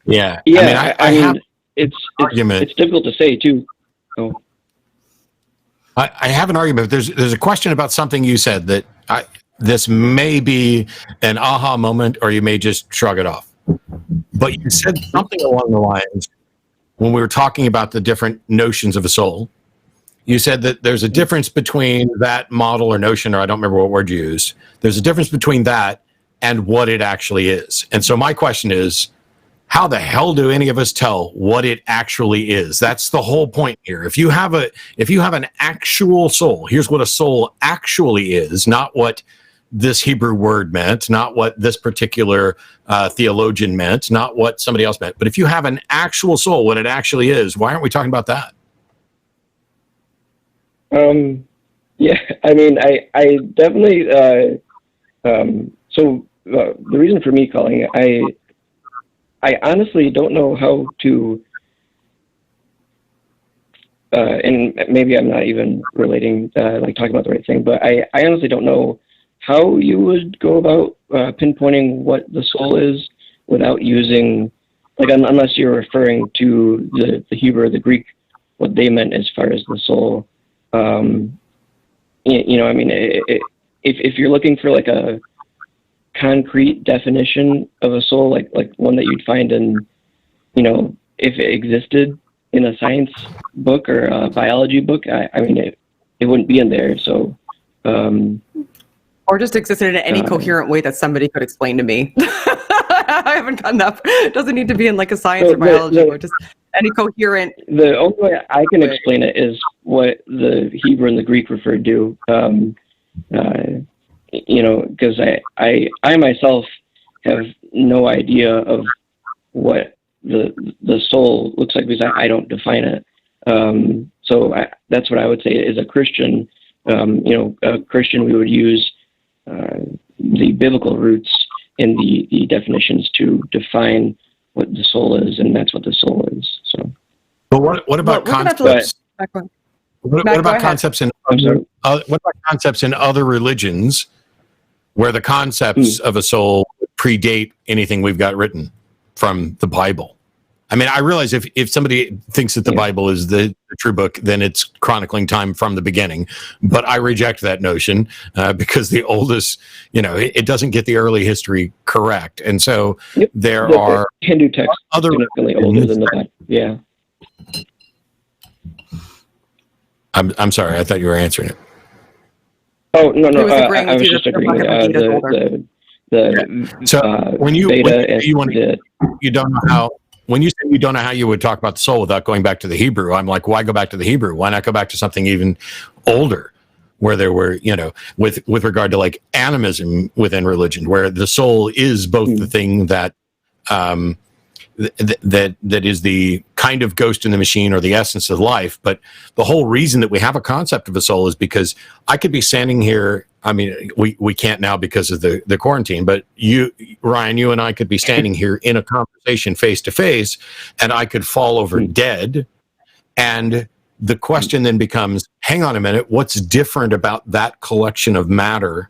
Yeah. I mean, it's difficult to say too. Oh. I have an argument. There's a question about something you said that this may be an aha moment, or you may just shrug it off. But you said something along the lines, when we were talking about the different notions of a soul, you said that there's a difference between that model or notion, or I don't remember what word you used. There's a difference between that and what it actually is. And so my question is, how the hell do any of us tell what it actually is? That's the whole point here. If you have an actual soul, here's what a soul actually is, not what this Hebrew word meant, not what this particular theologian meant, not what somebody else meant. But if you have an actual soul, what it actually is, why aren't we talking about that? Yeah, I mean, I definitely, so the reason for me calling it, I honestly don't know how to, and maybe I'm not even relating, like talking about the right thing, but I honestly don't know how you would go about pinpointing what the soul is without using, like, unless you're referring to the Hebrew or the Greek, what they meant as far as the soul. You know, I mean, if you're looking for like a concrete definition of a soul, like one that you'd find in, you know, if it existed in a science book or a biology book, I mean, it wouldn't be in there. So, or just existed in any coherent way that somebody could explain to me. I haven't gotten that. It doesn't need to be in like a science or biology book, just any coherent. The only way I can explain it is what the Hebrew and the Greek referred to. You know, because I myself have no idea of what the soul looks like because I don't define it. So that's what I would say is a Christian. You know, a Christian, we would use the biblical roots in the definitions to define what the soul is, and that's what the soul is. So, but what about concepts? What about concepts in what about concepts in other religions where the concepts of a soul predate anything we've got written from the Bible? I mean, I realize if somebody thinks that the Bible is the true book, then it's chronicling time from the beginning. But I reject that notion because the oldest, you know, it doesn't get the early history correct. And so there are Hindu texts other significantly older than the Bible. Yeah. I'm sorry. I thought you were answering it. Oh, no. I was just agreeing with so when you don't know how. When you say you don't know how you would talk about the soul without going back to the Hebrew, I'm like, why go back to the Hebrew? Why not go back to something even older, where there were, you know, with regard to like animism within religion, where the soul is both the thing that that is the kind of ghost in the machine or the essence of life. But the whole reason that we have a concept of a soul is because I could be standing here. I mean, we can't now because of the quarantine, but Ryan, you and I could be standing here in a conversation face to face, and I could fall over dead. And the question then becomes, hang on a minute, what's different about that collection of matter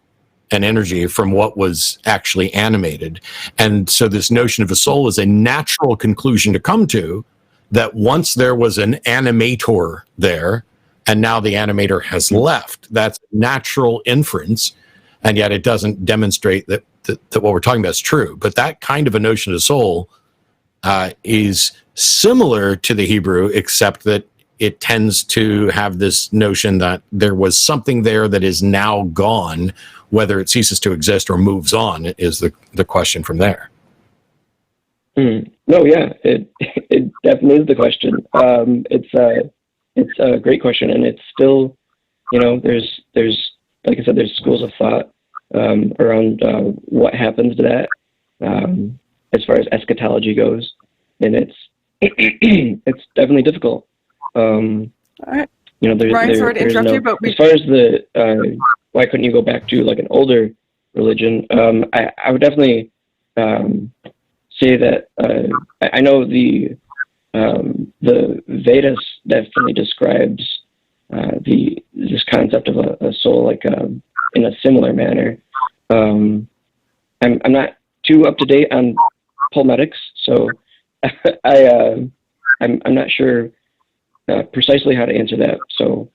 and energy from what was actually animated? And so this notion of a soul is a natural conclusion to come to, that once there was an animator there, and now the animator has left. That's natural inference, and yet it doesn't demonstrate that what we're talking about is true. But that kind of a notion of soul is similar to the Hebrew, except that it tends to have this notion that there was something there that is now gone. Whether it ceases to exist or moves on is the question from there. No, yeah, it definitely is the question. It's a great question, and it's still, you know, there's like I said, there's schools of thought around what happens to that as far as eschatology goes, and it's definitely difficult. All right. You know, Ryan, sorry to interrupt you, but as far as the why couldn't you go back to like an older religion? I would definitely say that I know the Vedas definitely describes this concept of a soul like in a similar manner. I'm not too up to date on Palmetics, so I'm not sure precisely how to answer that. So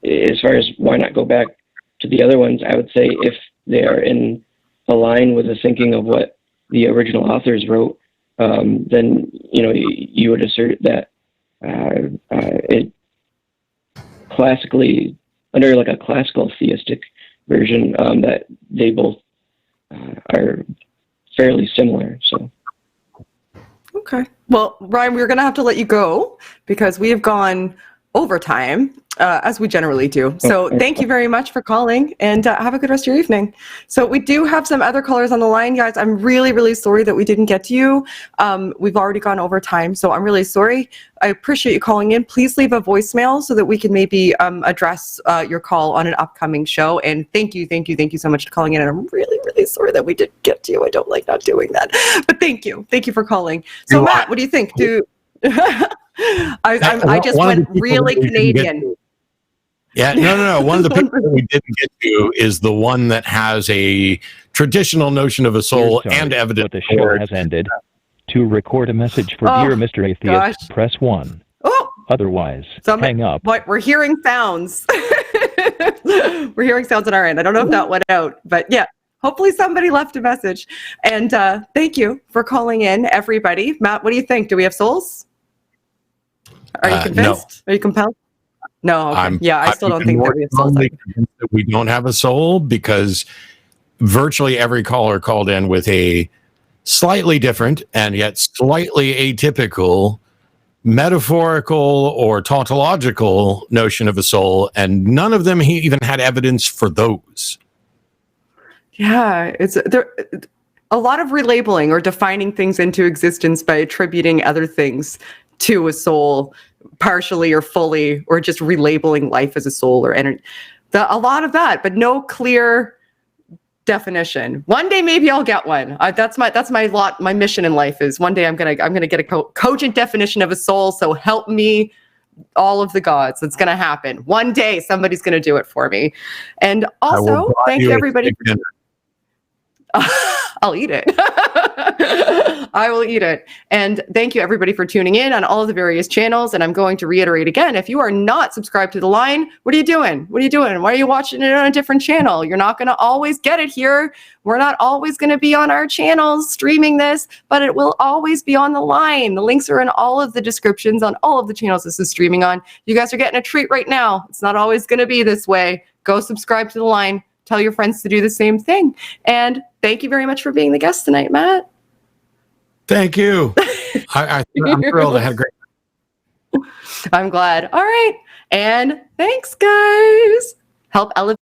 as far as why not go back to the other ones, I would say if they are in line with the thinking of what the original authors wrote, then, you know, you would assert that it classically, under like a classical theistic version, that they both are fairly similar. So. Okay. Well, Ryan, we're going to have to let you go because we have gone overtime. as we generally do. So thank you very much for calling, and have a good rest of your evening. So we do have some other callers on the line, guys. I'm really, really sorry that we didn't get to you. We've already gone over time, so I'm really sorry. I appreciate you calling in. Please leave a voicemail so that we can maybe address your call on an upcoming show. And thank you so much for calling in. And I'm really, really sorry that we didn't get to you. I don't like not doing that, but thank you for calling. So Matt, what do you think? I just went really Canadian. Yeah, no. One of the people that we didn't get to is the one that has a traditional notion of a soul and evidence. But the show has ended. To record a message for Dear Mr. Atheist, press 1. Otherwise, hang up. But we're hearing sounds. We're hearing sounds on our end. I don't know if that went out, but yeah. Hopefully somebody left a message. And thank you for calling in, everybody. Matt, what do you think? Do we have souls? Are you convinced? No. Are you compelled? No. Okay. I still don't think that we have souls. That we don't have a soul, because virtually every caller called in with a slightly different and yet slightly atypical metaphorical or tautological notion of a soul, and none of them even had evidence for those. Yeah, it's there. A lot of relabeling or defining things into existence by attributing other things to a soul, partially or fully, or just relabeling life as a soul or energy. A lot of that, but no clear definition. One day maybe I'll get one. That's my lot. My mission in life is one day I'm gonna get a cogent definition of a soul. So help me, all of the gods. It's gonna happen one day. Somebody's gonna do it for me. And also, thank you everybody. I'll eat it. I will eat it. And thank you everybody for tuning in on all of the various channels. And I'm going to reiterate again, if you are not subscribed to The Line, what are you doing? Why are you watching it on a different channel? You're not going to always get it here. We're not always going to be on our channels streaming this, but it will always be on The Line. The links are in all of the descriptions on all of the channels this is streaming on. You guys are getting a treat right now. It's not always going to be this way. Go subscribe to The Line. Tell your friends to do the same thing. And thank you very much for being the guest tonight, Matt. Thank you. I'm thrilled. I had a great time. I'm glad. All right. And thanks, guys. Help elevate.